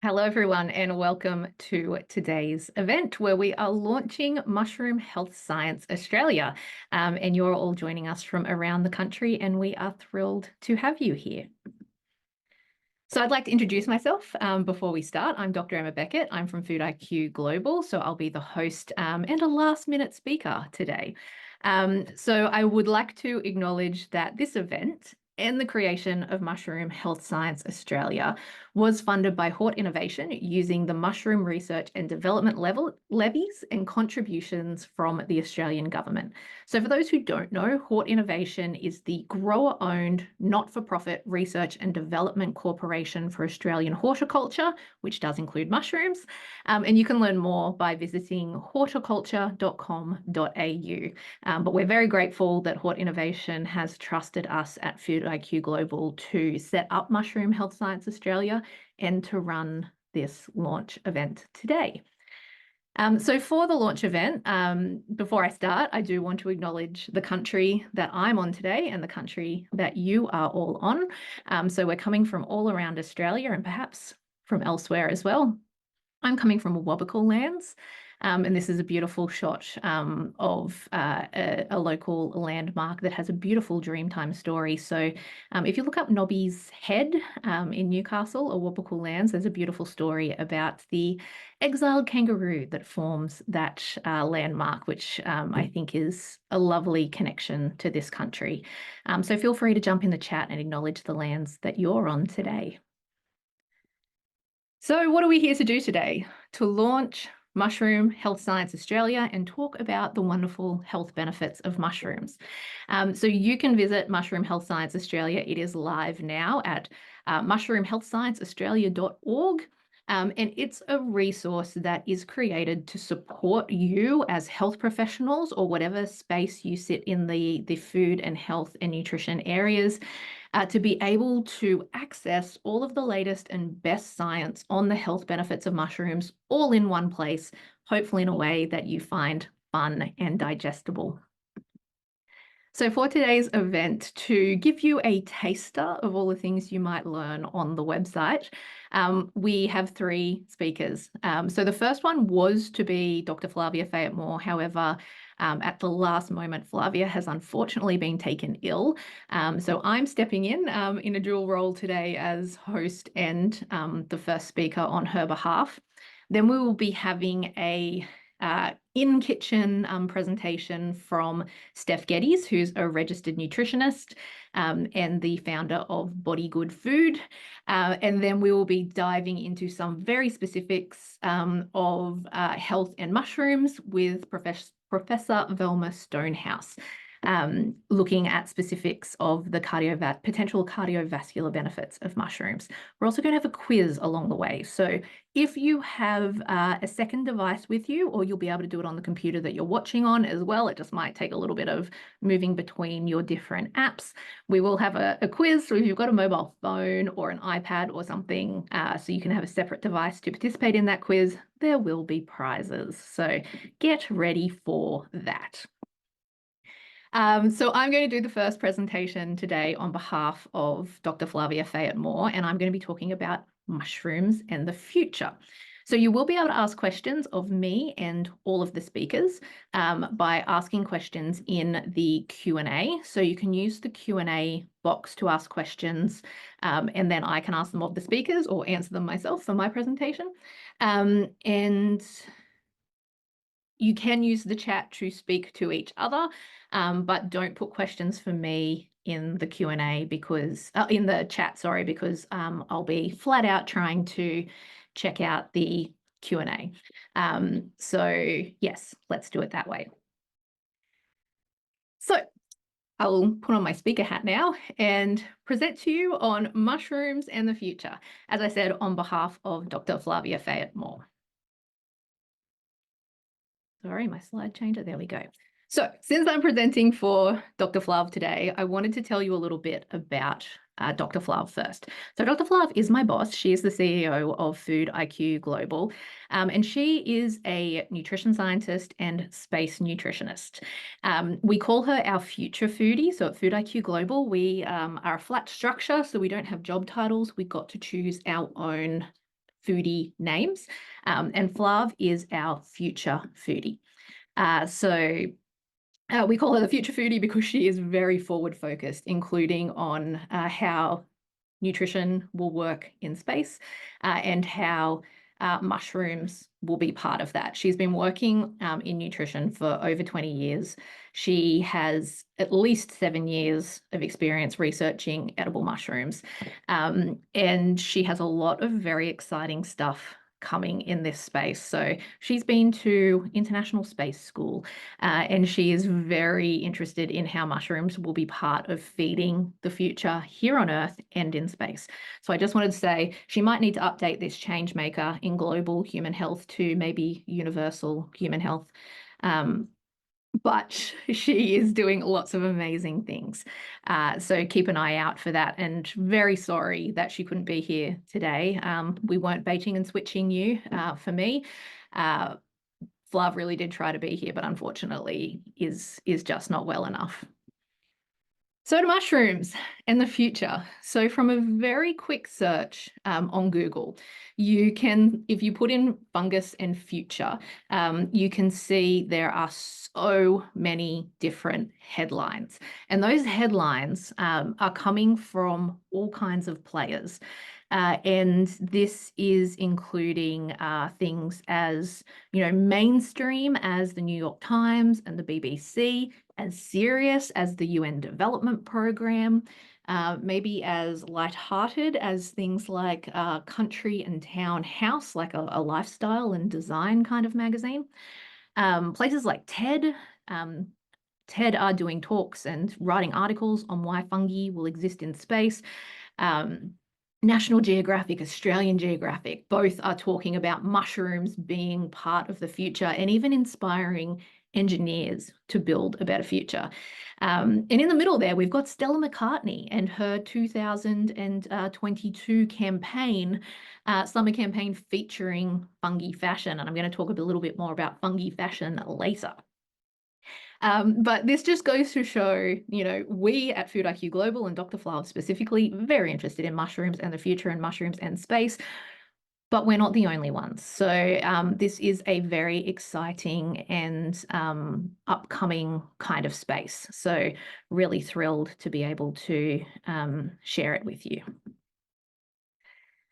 Hello, everyone, and welcome to today's event where we are launching Mushroom Health Science Australia. And you're all joining us from around the country, and we are thrilled to have you here. So I'd like to introduce myself before we start. I'm Dr. Emma Beckett. I'm from FOODiQ Global, so I'll be the host and a last-minute speaker today. So I would like to acknowledge that this event and the creation of Mushroom Health Science Australia was funded by Hort Innovation using the mushroom research and development levies and contributions from the Australian government. So for those who don't know, Hort Innovation is the grower-owned, not-for-profit research and development corporation for Australian horticulture, which does include mushrooms. And you can learn more by visiting horticulture.com.au. But we're very grateful that Hort Innovation has trusted us at FOODiQ Global to set up Mushroom Health Science Australia and to run this launch event today. So for the launch event, before I start, I do want to acknowledge the country that I'm on today and the country that you are all on. So we're coming from all around Australia and perhaps from elsewhere as well. I'm coming from Awabakal lands, and this is a beautiful shot of a local landmark that has a beautiful Dreamtime story. So if you look up Nobby's Head in Newcastle, Awabakal lands, there's a beautiful story about the exiled kangaroo that forms that landmark, which I think is a lovely connection to this country. So feel free to jump in the chat and acknowledge the lands that you're on today. So what are we here to do today? To launch Mushroom Health Science Australia and talk about the wonderful health benefits of mushrooms. So you can visit Mushroom Health Science Australia. It is live now at mushroomhealthscienceaustralia.org. And it's a resource that is created to support you as health professionals or whatever space you sit in the food and health and nutrition areas, to be able to access all of the latest and best science on the health benefits of mushrooms all in one place, hopefully in a way that you find fun and digestible. So for today's event, to give you a taster of all the things you might learn on the website, we have three speakers. So the first one was to be Dr. Flavia Fayette-Moore. However, at the last moment, Flavia has unfortunately been taken ill. So I'm stepping in a dual role today as host and the first speaker on her behalf. Then we will be having a in-kitchen presentation from Steph Geddes, who's a registered nutritionist and the founder of Body Good Food. And then we will be diving into some very specifics of health and mushrooms with Professor Velma Stonehouse, looking at specifics of the potential cardiovascular benefits of mushrooms. We're also going to have a quiz along the way. So if you have a second device with you, or you'll be able to do it on the computer that you're watching on as well, it just might take a little bit of moving between your different apps. We will have a quiz. So if you've got a mobile phone or an iPad or something, so you can have a separate device to participate in that quiz, there will be prizes. So get ready for that. So I'm going to do the first presentation today on behalf of Dr. Flavia Fayette-Moore, and I'm going to be talking about mushrooms and the future. So you will be able to ask questions of me and all of the speakers by asking questions in the Q&A. So you can use the Q&A box to ask questions, and then I can ask them of the speakers or answer them myself for my presentation. And you can use the chat to speak to each other, but don't put questions for me in the Q&A because in the chat, sorry, because I'll be flat out trying to check out the Q&A. So yes, let's do it that way. So I'll put on my speaker hat now and present to you on mushrooms and the future, as I said, on behalf of Dr. Flavia Fayette-Moore. Sorry, my slide changer, there we go. So since I'm presenting for Dr. Flav today, I wanted to tell you a little bit about Dr. Flav first. So Dr. Flav is my boss. She is the CEO of FOODiQ Global, and she is a nutrition scientist and space nutritionist. We call her our future foodie. So at FOODiQ Global, we are a flat structure, so we don't have job titles. We got to choose our own foodie names. And Flav is our future foodie. We call her the future foodie because she is very forward focused, including on how nutrition will work in space and how mushrooms will be part of that. She's been working in nutrition for over 20 years. She has at least 7 years of experience researching edible mushrooms. And she has a lot of very exciting stuff coming in this space. So she's been to International Space School and she is very interested in how mushrooms will be part of feeding the future here on Earth and in space. So I just wanted to say she might need to update this change maker in global human health to maybe universal human health. But she is doing lots of amazing things. So keep an eye out for that. And very sorry that she couldn't be here today. We weren't baiting and switching you for me. Flav really did try to be here, but unfortunately is just not well enough. So to mushrooms and the future. So from a very quick search on Google, you can, if you put in fungus and future, you can see there are so many different headlines. And those headlines are coming from all kinds of players. And this is including things as, mainstream as the New York Times and the BBC, as serious as the UN Development Programme, maybe as lighthearted as things like Country and Town House, like a lifestyle and design kind of magazine. Places like TED. TED are doing talks and writing articles on why fungi will exist in space. National Geographic, Australian Geographic, both are talking about mushrooms being part of the future and even inspiring engineers to build a better future. And in the middle there, we've got Stella McCartney and her 2022 campaign, summer campaign featuring fungi fashion. And I'm going to talk a little bit more about fungi fashion later. But this just goes to show, we at FOODiQ Global and Dr. Flav specifically, very interested in mushrooms and the future and mushrooms and space, but we're not the only ones. So this is a very exciting and upcoming kind of space. So really thrilled to be able to share it with you.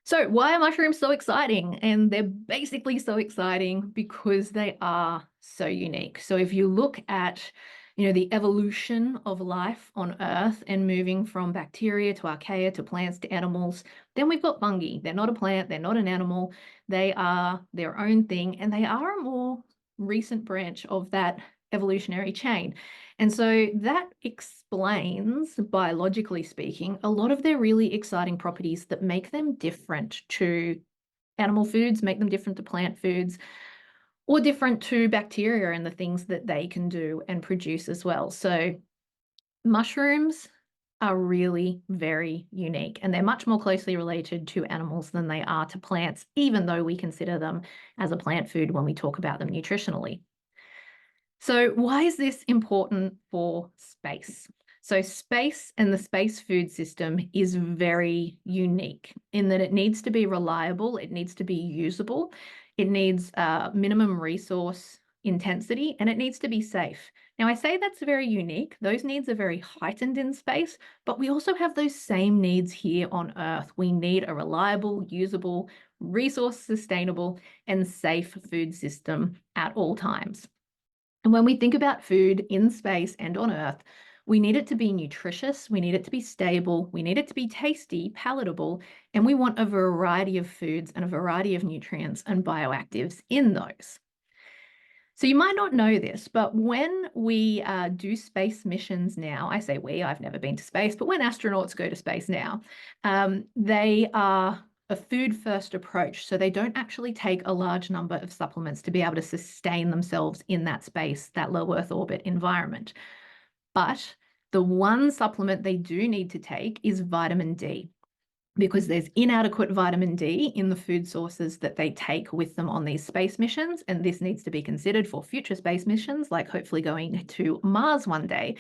So why are mushrooms so exciting? And they're basically so exciting because they are so unique. So if you look at, the evolution of life on Earth and moving from bacteria to archaea to plants to animals, then we've got fungi. They're not a plant, they're not an animal, they are their own thing, and they are a more recent branch of that evolutionary chain. And so that explains, biologically speaking, a lot of their really exciting properties that make them different to animal foods, make them different to plant foods, or different to bacteria and the things that they can do and produce as well. So mushrooms are really very unique, and they're much more closely related to animals than they are to plants, even though we consider them as a plant food when we talk about them nutritionally. So why is this important for space? So space and the space food system is very unique in that it needs to be reliable, it needs to be usable, it needs minimum resource intensity, and it needs to be safe. Now, I say that's very unique. Those needs are very heightened in space, but we also have those same needs here on Earth. We need a reliable, usable, resource sustainable, and safe food system at all times. And when we think about food in space and on Earth, we need it to be nutritious, we need it to be stable, we need it to be tasty, palatable, and we want a variety of foods and a variety of nutrients and bioactives in those. So you might not know this, but when we do space missions now, I say we, I've never been to space, but when astronauts go to space now, they are a food-first approach. So they don't actually take a large number of supplements to be able to sustain themselves in that space, that low Earth orbit environment. But the one supplement they do need to take is vitamin D, because there's inadequate vitamin D in the food sources that they take with them on these space missions. And this needs to be considered for future space missions, like hopefully going to Mars one day.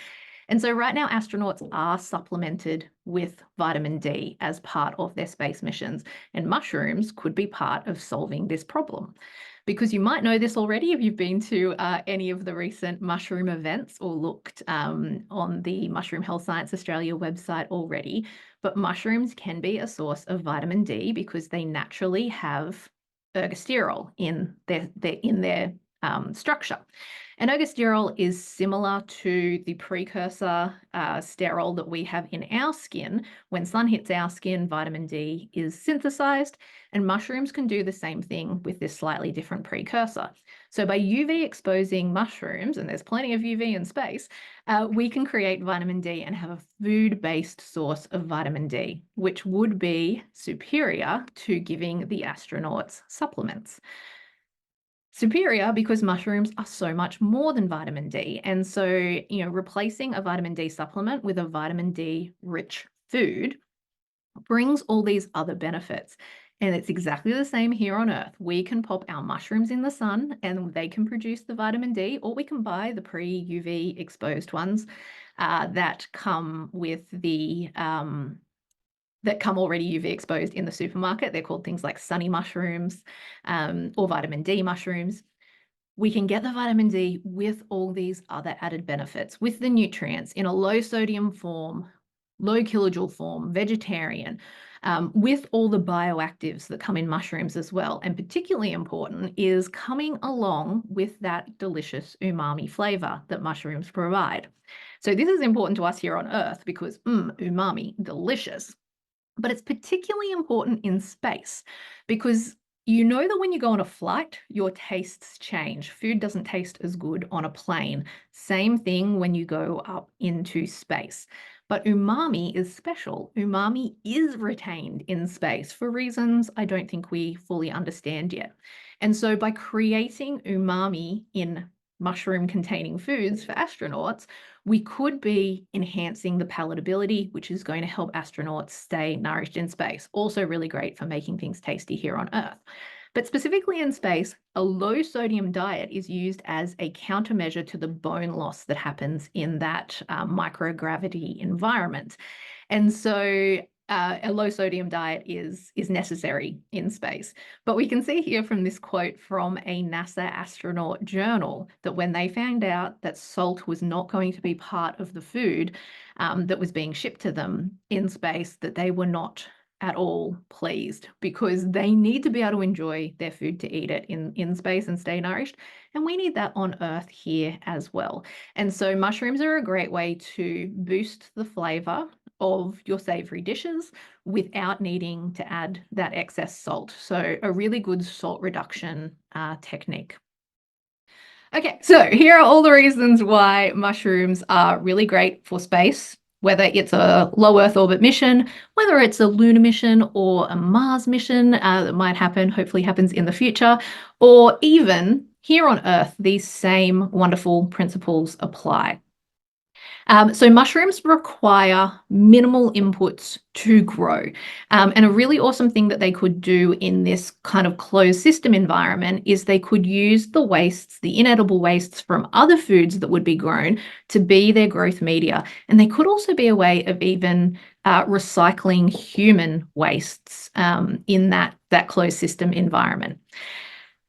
And so right now, astronauts are supplemented with vitamin D as part of their space missions, and mushrooms could be part of solving this problem. Because you might know this already if you've been to any of the recent mushroom events or looked on the Mushroom Health Science Australia website already, but mushrooms can be a source of vitamin D because they naturally have ergosterol in their structure. And ergosterol is similar to the precursor sterol that we have in our skin. When sun hits our skin, vitamin D is synthesized, and mushrooms can do the same thing with this slightly different precursor. So by UV exposing mushrooms, and there's plenty of UV in space, we can create vitamin D and have a food-based source of vitamin D, which would be superior to giving the astronauts supplements. Superior because mushrooms are so much more than vitamin D. And so, replacing a vitamin D supplement with a vitamin D rich food brings all these other benefits. And it's exactly the same here on Earth. We can pop our mushrooms in the sun and they can produce the vitamin D, or we can buy the pre-UV exposed ones that come with that come already UV exposed in the supermarket. They're called things like sunny mushrooms or vitamin D mushrooms. We can get the vitamin D with all these other added benefits, with the nutrients in a low sodium form, low kilojoule form, vegetarian, with all the bioactives that come in mushrooms as well. And particularly important is coming along with that delicious umami flavor that mushrooms provide. So this is important to us here on Earth because umami, delicious. But it's particularly important in space because you know that when you go on a flight, your tastes change. Food doesn't taste as good on a plane. Same thing when you go up into space. But umami is special. Umami is retained in space for reasons I don't think we fully understand yet. And so by creating umami in mushroom-containing foods for astronauts, we could be enhancing the palatability, which is going to help astronauts stay nourished in space. Also really great for making things tasty here on Earth. But specifically in space, a low sodium diet is used as a countermeasure to the bone loss that happens in that microgravity environment. And so a low sodium diet is necessary in space. But we can see here from this quote from a NASA astronaut journal that when they found out that salt was not going to be part of the food that was being shipped to them in space, that they were not at all pleased because they need to be able to enjoy their food to eat it in space and stay nourished. And we need that on Earth here as well. And so mushrooms are a great way to boost the flavor of your savory dishes without needing to add that excess salt. So a really good salt reduction technique. Okay, so here are all the reasons why mushrooms are really great for space, whether it's a low Earth orbit mission, whether it's a lunar mission or a Mars mission that might happen, hopefully happens in the future, or even here on Earth, these same wonderful principles apply. So mushrooms require minimal inputs to grow. And a really awesome thing that they could do in this kind of closed system environment is they could use the wastes, the inedible wastes from other foods that would be grown to be their growth media. And they could also be a way of even recycling human wastes in that closed system environment.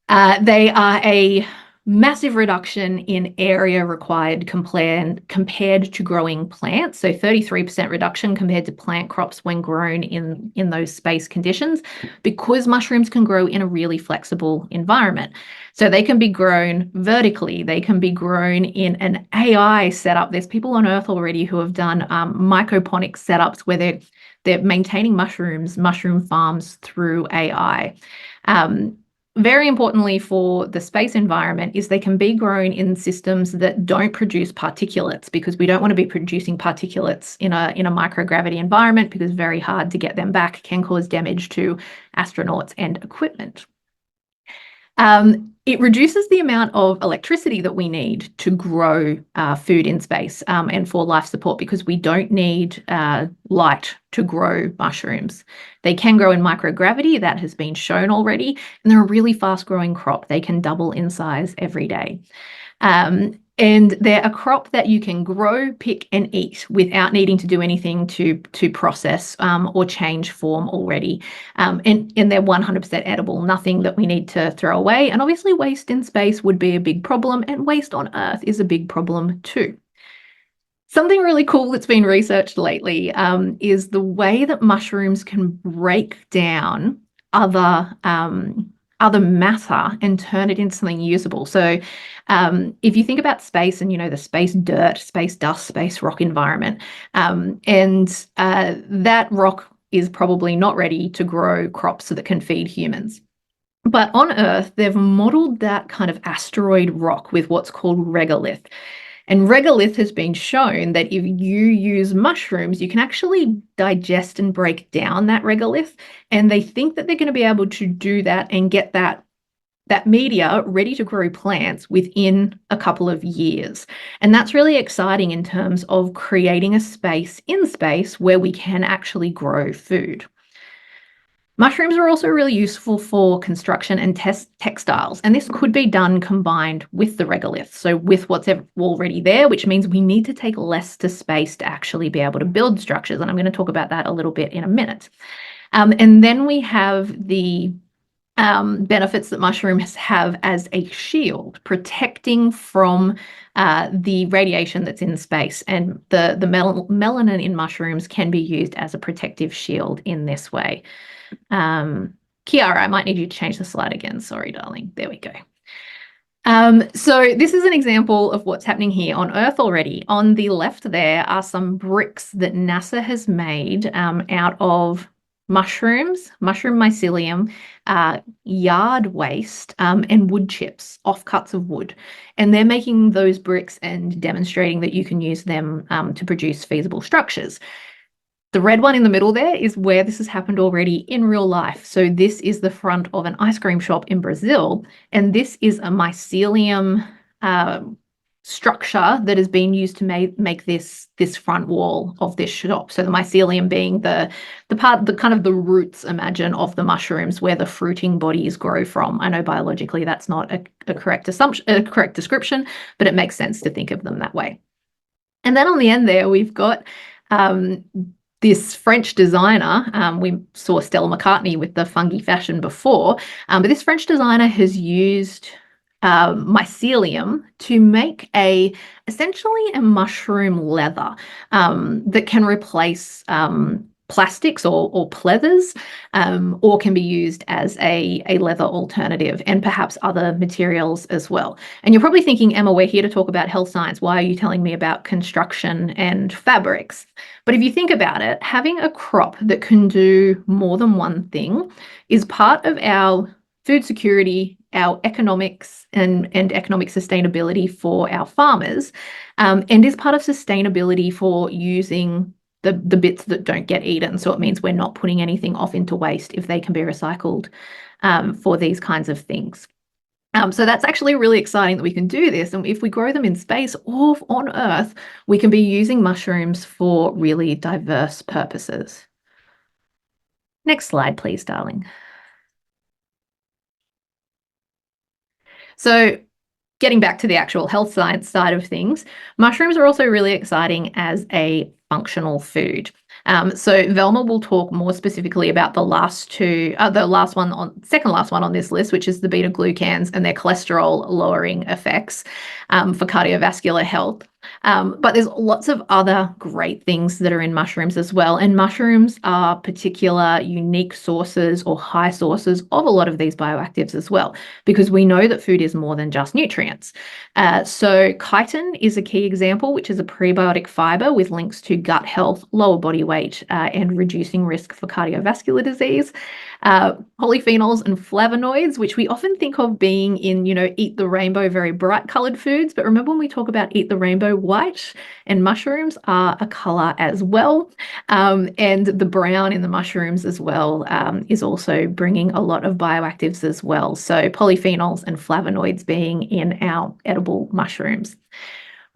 They are a massive reduction in area required compared to growing plants. So 33% reduction compared to plant crops when grown in those space conditions, because mushrooms can grow in a really flexible environment. So they can be grown vertically, they can be grown in an AI setup. There's people on Earth already who have done mycoponic setups where they're maintaining mushroom farms through AI. Very importantly for the space environment is they can be grown in systems that don't produce particulates, because we don't want to be producing particulates in a microgravity environment because it's very hard to get them back, can cause damage to astronauts and equipment. It reduces the amount of electricity that we need to grow food in space and for life support, because we don't need light to grow mushrooms. They can grow in microgravity, that has been shown already, and they're a really fast growing crop. They can double in size every day. And they're a crop that you can grow, pick, and eat without needing to do anything to process or change form already. And they're 100% edible, nothing that we need to throw away. And obviously waste in space would be a big problem, and waste on Earth is a big problem too. Something really cool that's been researched lately is the way that mushrooms can break down other other matter and turn it into something usable. So if you think about space and, you know, the space dirt, space dust, space rock environment, and that rock is probably not ready to grow crops that can feed humans. But on Earth, they've modeled that kind of asteroid rock with what's called regolith. And regolith has been shown that if you use mushrooms, you can actually digest and break down that regolith. And they think that they're going to be able to do that and get that media ready to grow plants within a couple of years. And that's really exciting in terms of creating a space in space where we can actually grow food. Mushrooms are also really useful for construction and textiles, and this could be done combined with the regolith, so with what's already there, which means we need to take less to space to actually be able to build structures, and I'm going to talk about that a little bit in a minute. And then we have the benefits that mushrooms have as a shield, protecting from the radiation that's in space, and the melanin in mushrooms can be used as a protective shield in this way. Kiara, I might need you to change the slide again. Sorry, darling. There we go. So this is an example of what's happening here on Earth already. On the left there are some bricks that NASA has made out of mushrooms, mushroom mycelium, yard waste, and wood chips, offcuts of wood. And they're making those bricks and demonstrating that you can use them to produce feasible structures. The red one in the middle there is where this has happened already in real life. So this is the front of an ice cream shop in Brazil, and this is a mycelium structure that has been used to make this front wall of this shop. So the mycelium being the part, the kind of the roots, imagine, of the mushrooms where the fruiting bodies grow from. I know biologically that's not a correct assumption, a correct description, but it makes sense to think of them that way. And then on the end there, we've got this French designer. We saw Stella McCartney with the fungi fashion before, but this French designer has used mycelium to make essentially a mushroom leather that can replace plastics or pleathers, or can be used as a leather alternative, and perhaps other materials as well. And you're probably thinking, Emma, we're here to talk about health science. Why are you telling me about construction and fabrics? But if you think about it, having a crop that can do more than one thing is part of our food security, our economics, and economic sustainability for our farmers, and is part of sustainability for using the bits that don't get eaten. So it means we're not putting anything off into waste if they can be recycled for these kinds of things. So that's actually really exciting that we can do this. And if we grow them in space or on Earth, we can be using mushrooms for really diverse purposes. Next slide, please, darling. So getting back to the actual health science side of things, mushrooms are also really exciting as a functional food. So Velma will talk more specifically about the second last one on this list, which is the beta glucans and their cholesterol lowering effects for cardiovascular health. But there's lots of other great things that are in mushrooms as well. And mushrooms are particular unique sources or high sources of a lot of these bioactives as well, because we know that food is more than just nutrients. So chitin is a key example, which is a prebiotic fiber with links to gut health, lower body weight, and reducing risk for cardiovascular disease. Polyphenols and flavonoids, which we often think of being in, eat the rainbow, very bright colored foods. But remember, when we talk about eat the rainbow, white and mushrooms are a color as well. And the brown in the mushrooms as well is also bringing a lot of bioactives as well. So polyphenols and flavonoids being in our edible mushrooms.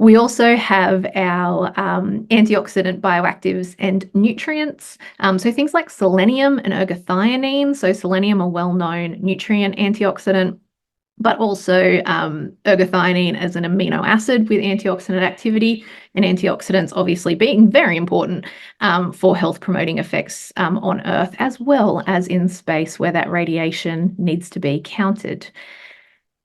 We also have our antioxidant bioactives and nutrients. So things like selenium and ergothioneine. So selenium, a well-known nutrient antioxidant. but also ergothioneine as an amino acid with antioxidant activity, and antioxidants obviously being very important for health promoting effects on Earth, as well as in space where that radiation needs to be countered.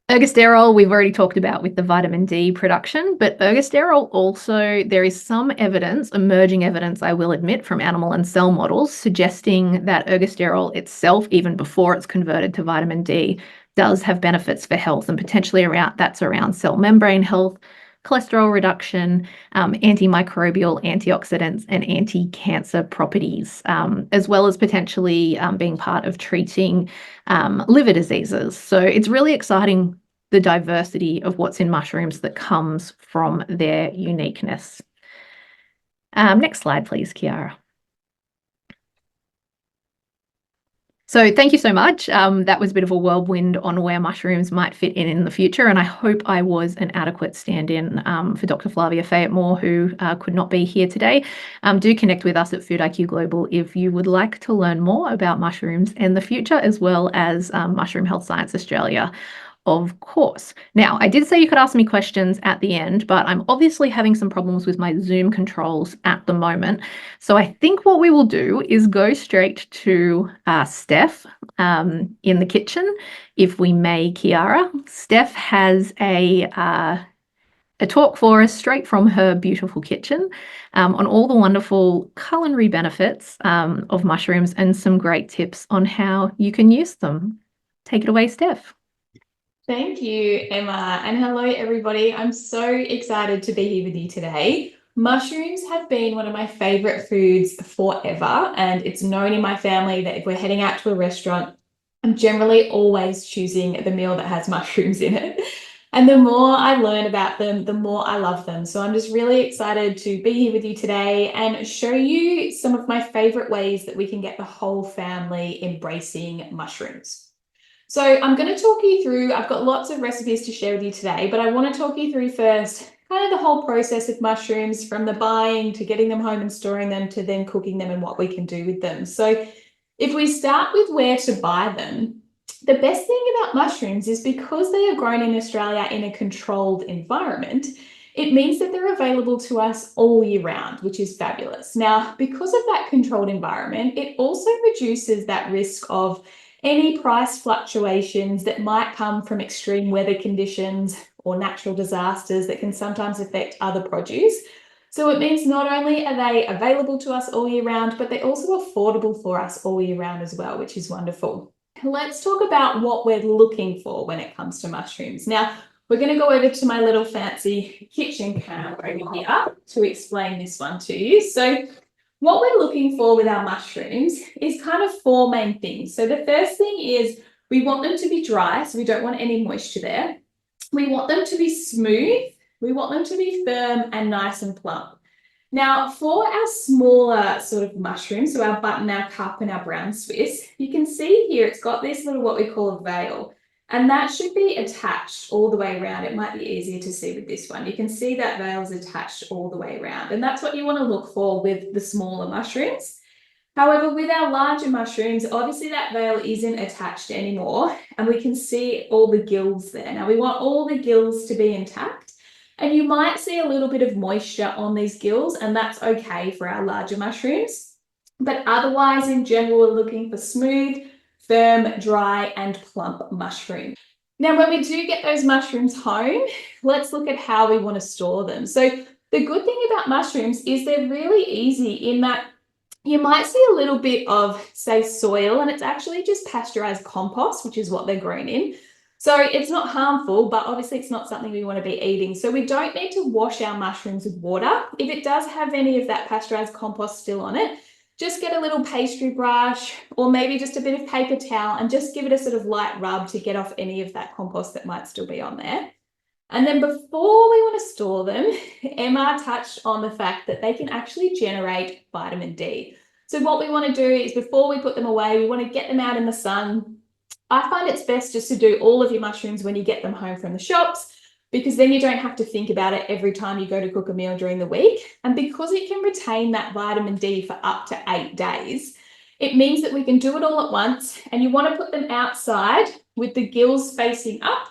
Ergosterol, we've already talked about with the vitamin D production, but ergosterol also, there is some evidence, emerging evidence, I will admit, from animal and cell models suggesting that ergosterol itself, even before it's converted to vitamin D, does have benefits for health, and potentially around cell membrane health, cholesterol reduction, antimicrobial, antioxidants, and anti-cancer properties, as well as potentially being part of treating liver diseases. So it's really exciting, the diversity of what's in mushrooms that comes from their uniqueness. Next slide, please, Kiara. So thank you so much. That was a bit of a whirlwind on where mushrooms might fit in the future, and I hope I was an adequate stand-in for Dr. Flavia Fayette-Moore, who could not be here today. Do connect with us at FOODiQ Global if you would like to learn more about mushrooms in the future, as well as Mushroom Health Science Australia, of course. Now, I did say you could ask me questions at the end, but I'm obviously having some problems with my Zoom controls at the moment. So I think what we will do is go straight to Steph in the kitchen, if we may, Kiara. Steph has a talk for us straight from her beautiful kitchen on all the wonderful culinary benefits of mushrooms and some great tips on how you can use them. Take it away, Steph. Thank you, Emma, and hello, everybody. I'm so excited to be here with you today. Mushrooms have been one of my favorite foods forever, and it's known in my family that if we're heading out to a restaurant, I'm generally always choosing the meal that has mushrooms in it. And the more I learn about them, the more I love them. So I'm just really excited to be here with you today and show you some of my favorite ways that we can get the whole family embracing mushrooms. So I'm going to talk you through, I've got lots of recipes to share with you today, but I want to talk you through first kind of the whole process of mushrooms, from the buying to getting them home and storing them to then cooking them and what we can do with them. So if we start with where to buy them, the best thing about mushrooms is because they are grown in Australia in a controlled environment, it means that they're available to us all year round, which is fabulous. Now, because of that controlled environment, it also reduces that risk of any price fluctuations that might come from extreme weather conditions or natural disasters that can sometimes affect other produce. So it means not only are they available to us all year round, but they're also affordable for us all year round as well, which is wonderful. Let's talk about what we're looking for when it comes to mushrooms. Now, we're going to go over to my little fancy kitchen camera over here to explain this one to you. So what we're looking for with our mushrooms is kind of four main things. So the first thing is we want them to be dry, so we don't want any moisture there. We want them to be smooth. We want them to be firm and nice and plump. Now, for our smaller sort of mushrooms, so our button, our cup, and our brown Swiss, you can see here it's got this little what we call a veil. And that should be attached all the way around. It might be easier to see with this one. You can see that veil is attached all the way around. And that's what you want to look for with the smaller mushrooms. However, with our larger mushrooms, obviously that veil isn't attached anymore. And we can see all the gills there. Now we want all the gills to be intact. And you might see a little bit of moisture on these gills, and that's okay for our larger mushrooms. But otherwise, in general, we're looking for smooth, firm, dry, and plump mushrooms. Now, when we do get those mushrooms home, let's look at how we want to store them. So the good thing about mushrooms is they're really easy in that you might see a little bit of, say, soil, and it's actually just pasteurized compost, which is what they're grown in. So it's not harmful, but obviously it's not something we want to be eating. So we don't need to wash our mushrooms with water. If it does have any of that pasteurized compost still on it, just get a little pastry brush or maybe just a bit of paper towel and just give it a sort of light rub to get off any of that compost that might still be on there. And then before we want to store them, Emma touched on the fact that they can actually generate vitamin D. So what we want to do is before we put them away, we want to get them out in the sun. I find it's best just to do all of your mushrooms when you get them home from the shops, because then you don't have to think about it every time you go to cook a meal during the week. And because it can retain that vitamin D for up to 8 days, it means that we can do it all at once. And you want to put them outside with the gills facing up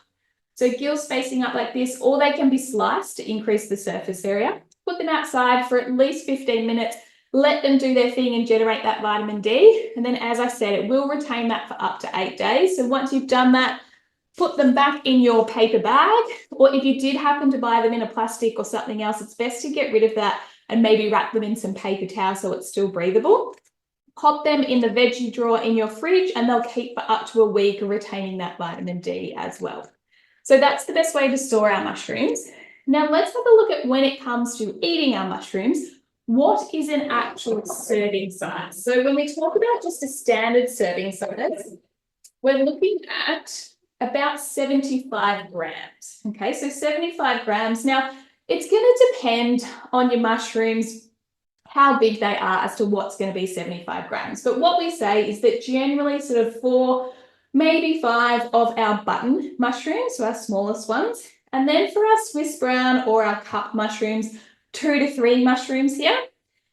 So gill spacing up like this, or they can be sliced to increase the surface area. Put them outside for at least 15 minutes, let them do their thing and generate that vitamin D. And then, as I said, it will retain that for up to 8 days. So once you've done that, put them back in your paper bag, or if you did happen to buy them in a plastic or something else, it's best to get rid of that and maybe wrap them in some paper towel so it's still breathable. Pop them in the veggie drawer in your fridge and they'll keep for up to a week, retaining that vitamin D as well. So that's the best way to store our mushrooms. Now let's have a look at when it comes to eating our mushrooms, what is an actual serving size? So when we talk about just a standard serving size, we're looking at about 75 grams. Okay, so 75 grams. Now, it's going to depend on your mushrooms, how big they are as to what's going to be 75 grams. But what we say is that generally sort of 4, maybe 5 of our button mushrooms, so our smallest ones. And then for our Swiss brown or our cup mushrooms, 2 to 3 mushrooms here.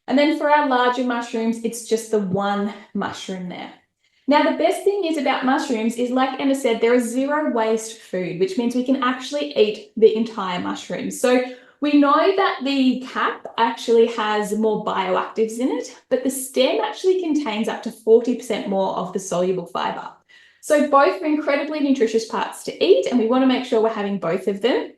And then for our larger mushrooms, it's just the 1 mushroom there. Now, the best thing is about mushrooms is, like Emma said, they're a zero waste food, which means we can actually eat the entire mushroom. So we know that the cap actually has more bioactives in it, but the stem actually contains up to 40% more of the soluble fiber. So both are incredibly nutritious parts to eat, and we want to make sure we're having both of them.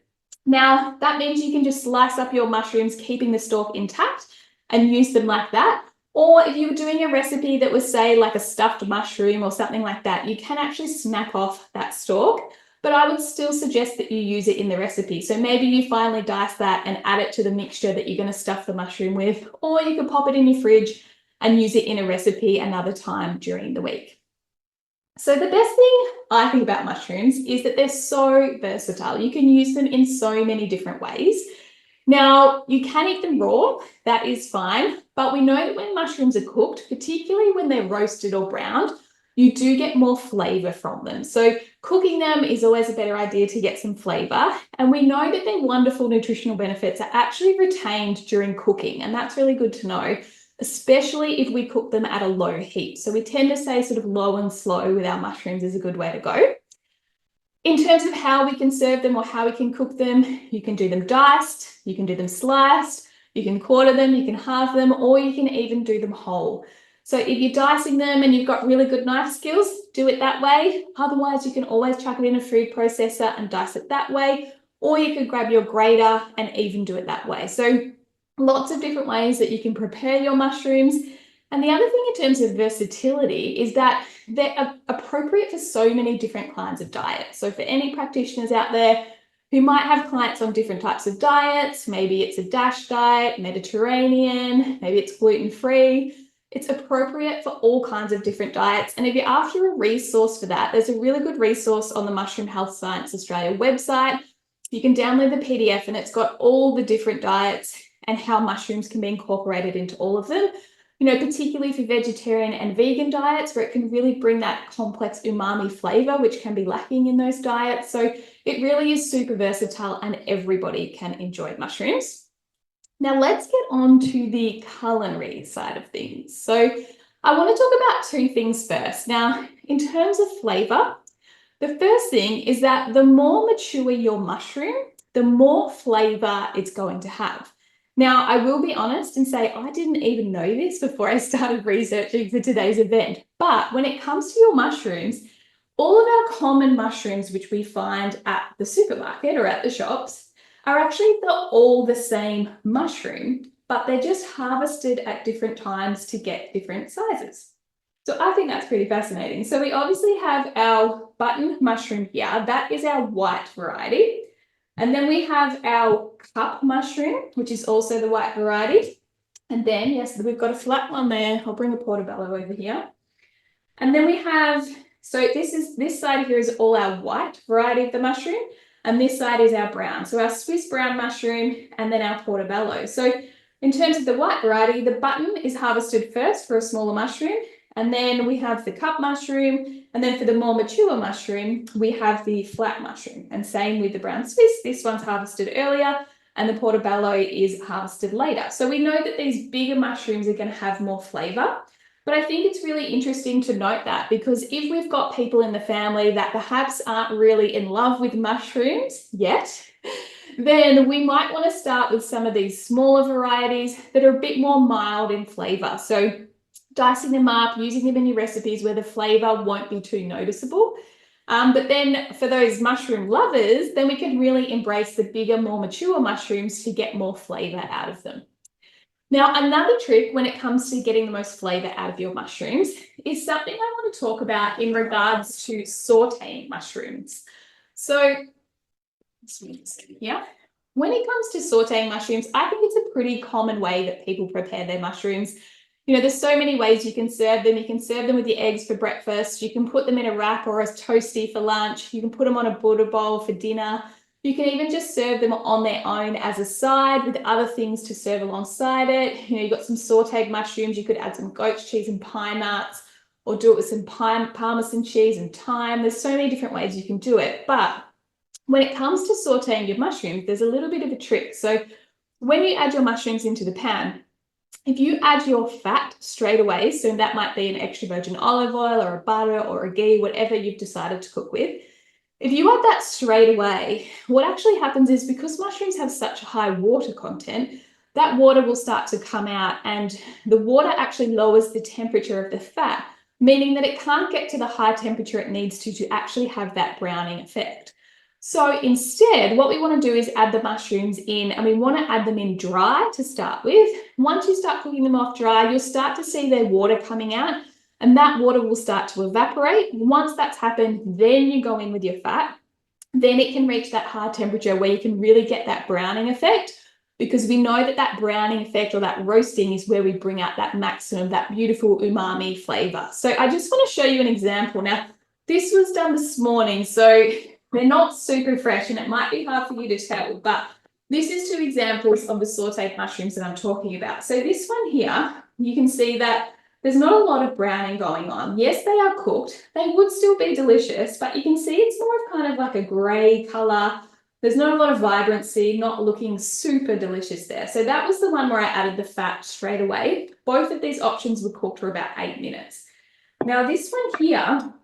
Now, that means you can just slice up your mushrooms, keeping the stalk intact, and use them like that. Or if you were doing a recipe that was, say, like a stuffed mushroom or something like that, you can actually snap off that stalk, but I would still suggest that you use it in the recipe. So maybe you finely dice that and add it to the mixture that you're going to stuff the mushroom with, or you could pop it in your fridge and use it in a recipe another time during the week. So the best thing I think about mushrooms is that they're so versatile. You can use them in so many different ways. Now, you can eat them raw, that is fine, but we know that when mushrooms are cooked, particularly when they're roasted or browned, you do get more flavour from them. So cooking them is always a better idea to get some flavour. And we know that their wonderful nutritional benefits are actually retained during cooking, and that's really good to know, especially if we cook them at a low heat. So we tend to say sort of low and slow with our mushrooms is a good way to go. In terms of how we can serve them or how we can cook them, you can do them diced, you can do them sliced, you can quarter them, you can halve them, or you can even do them whole. So if you're dicing them and you've got really good knife skills, do it that way. Otherwise, you can always chuck it in a food processor and dice it that way, or you could grab your grater and even do it that way. So lots of different ways that you can prepare your mushrooms. And the other thing in terms of versatility is that they're appropriate for so many different kinds of diets. So for any practitioners out there who might have clients on different types of diets, maybe it's a DASH diet, Mediterranean, maybe it's gluten-free, it's appropriate for all kinds of different diets. And if you're after a resource for that, there's a really good resource on the Mushroom Health Science Australia website. You can download the PDF and it's got all the different diets and how mushrooms can be incorporated into all of them. You know, particularly for vegetarian and vegan diets, where it can really bring that complex umami flavor, which can be lacking in those diets. So it really is super versatile and everybody can enjoy mushrooms. Now let's get on to the culinary side of things. So I want to talk about 2 things first. Now, in terms of flavor, the first thing is that the more mature your mushroom, the more flavor it's going to have. Now, I will be honest and say I didn't even know this before I started researching for today's event. But when it comes to your mushrooms, all of our common mushrooms, which we find at the supermarket or at the shops, are actually all the same mushroom, but they're just harvested at different times to get different sizes. So I think that's pretty fascinating. So we obviously have our button mushroom here. That is our white variety. And then we have our cup mushroom, which is also the white variety. And then, yes, we've got a flat one there. I'll bring a portobello over here. And then we have, so this side here is all our white variety of the mushroom, and this side is our brown. So our Swiss brown mushroom and then our portobello. So in terms of the white variety, the button is harvested first for a smaller mushroom. And then we have the cup mushroom. And then for the more mature mushroom, we have the flat mushroom. And same with the brown Swiss. This one's harvested earlier and the portobello is harvested later. So we know that these bigger mushrooms are going to have more flavor. But I think it's really interesting to note that, because if we've got people in the family that perhaps aren't really in love with mushrooms yet, then we might want to start with some of these smaller varieties that are a bit more mild in flavour. So dicing them up, using them in your recipes where the flavour won't be too noticeable. But then for those mushroom lovers, then we can really embrace the bigger, more mature mushrooms to get more flavour out of them. Now, another trick when it comes to getting the most flavour out of your mushrooms is something I want to talk about in regards to sautéing mushrooms. So, yeah, when it comes to sautéing mushrooms, I think it's a pretty common way that people prepare their mushrooms. You know, there's so many ways you can serve them. You can serve them with your eggs for breakfast. You can put them in a wrap or a toasty for lunch. You can put them on a butter bowl for dinner. You can even just serve them on their own as a side with other things to serve alongside it. You know, you've got some sauteed mushrooms. You could add some goat's cheese and pine nuts, or do it with some Parmesan cheese and thyme. There's so many different ways you can do it. But when it comes to sauteing your mushrooms, there's a little bit of a trick. So when you add your mushrooms into the pan, if you add your fat straight away, so that might be an extra virgin olive oil or a butter or a ghee, whatever you've decided to cook with, if you add that straight away, what actually happens is, because mushrooms have such a high water content, that water will start to come out, and the water actually lowers the temperature of the fat, meaning that it can't get to the high temperature it needs to actually have that browning effect. So instead, what we want to do is add the mushrooms in, and we want to add them in dry to start with. Once you start cooking them off dry, you'll start to see their water coming out, and that water will start to evaporate. Once that's happened, then you go in with your fat. Then it can reach that high temperature where you can really get that browning effect, because we know that that browning effect or that roasting is where we bring out that maximum, that beautiful umami flavor. So I just want to show you an example. Now, this was done this morning, so they're not super fresh and it might be hard for you to tell, but this is 2 examples of the sauteed mushrooms that I'm talking about. So this one here, you can see that there's not a lot of browning going on. Yes, they are cooked. They would still be delicious, but you can see it's more of kind of like a grey colour. There's not a lot of vibrancy, not looking super delicious there. So that was the one where I added the fat straight away. Both of these options were cooked for about 8 minutes. Now this one here,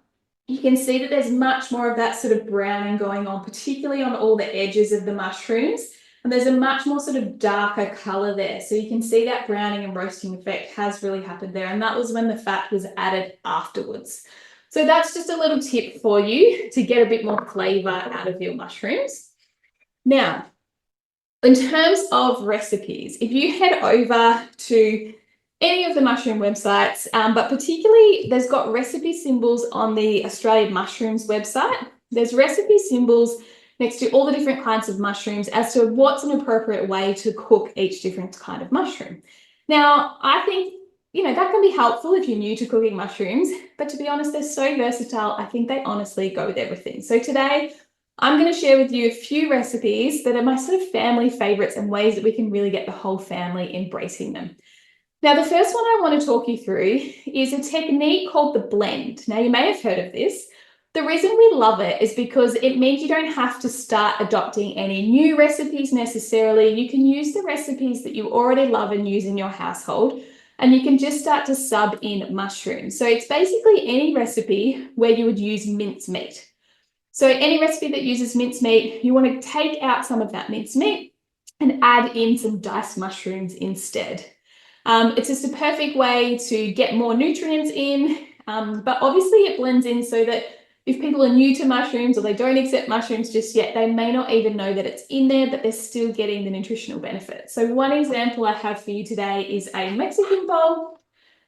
you can see that there's much more of that sort of browning going on, particularly on all the edges of the mushrooms. And there's a much more sort of darker color there. So you can see that browning and roasting effect has really happened there. And that was when the fat was added afterwards. So that's just a little tip for you to get a bit more flavor out of your mushrooms. Now, in terms of recipes, if you head over to any of the mushroom websites, but particularly there's got recipe symbols on the Australian Mushrooms website. There's recipe symbols next to all the different kinds of mushrooms as to what's an appropriate way to cook each different kind of mushroom. Now, I think, you know, that can be helpful if you're new to cooking mushrooms, but to be honest, they're so versatile. I think they honestly go with everything. So today, I'm going to share with you a few recipes that are my sort of family favorites and ways that we can really get the whole family embracing them. Now, the first one I want to talk you through is a technique called the blend. Now, you may have heard of this. The reason we love it is because it means you don't have to start adopting any new recipes necessarily. You can use the recipes that you already love and use in your household, and you can just start to sub in mushrooms. So it's basically any recipe where you would use mincemeat. So any recipe that uses mincemeat, you want to take out some of that mincemeat and add in some diced mushrooms instead. It's just a perfect way to get more nutrients in, but obviously it blends in so that if people are new to mushrooms or they don't accept mushrooms just yet, they may not even know that it's in there, but they're still getting the nutritional benefit. So one example I have for you today is a Mexican bowl.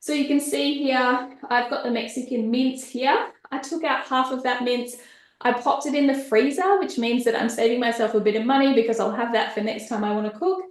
So you can see here, I've got the Mexican mince here. I took out half of that mince. I popped it in the freezer, which means that I'm saving myself a bit of money because I'll have that for next time I want to cook.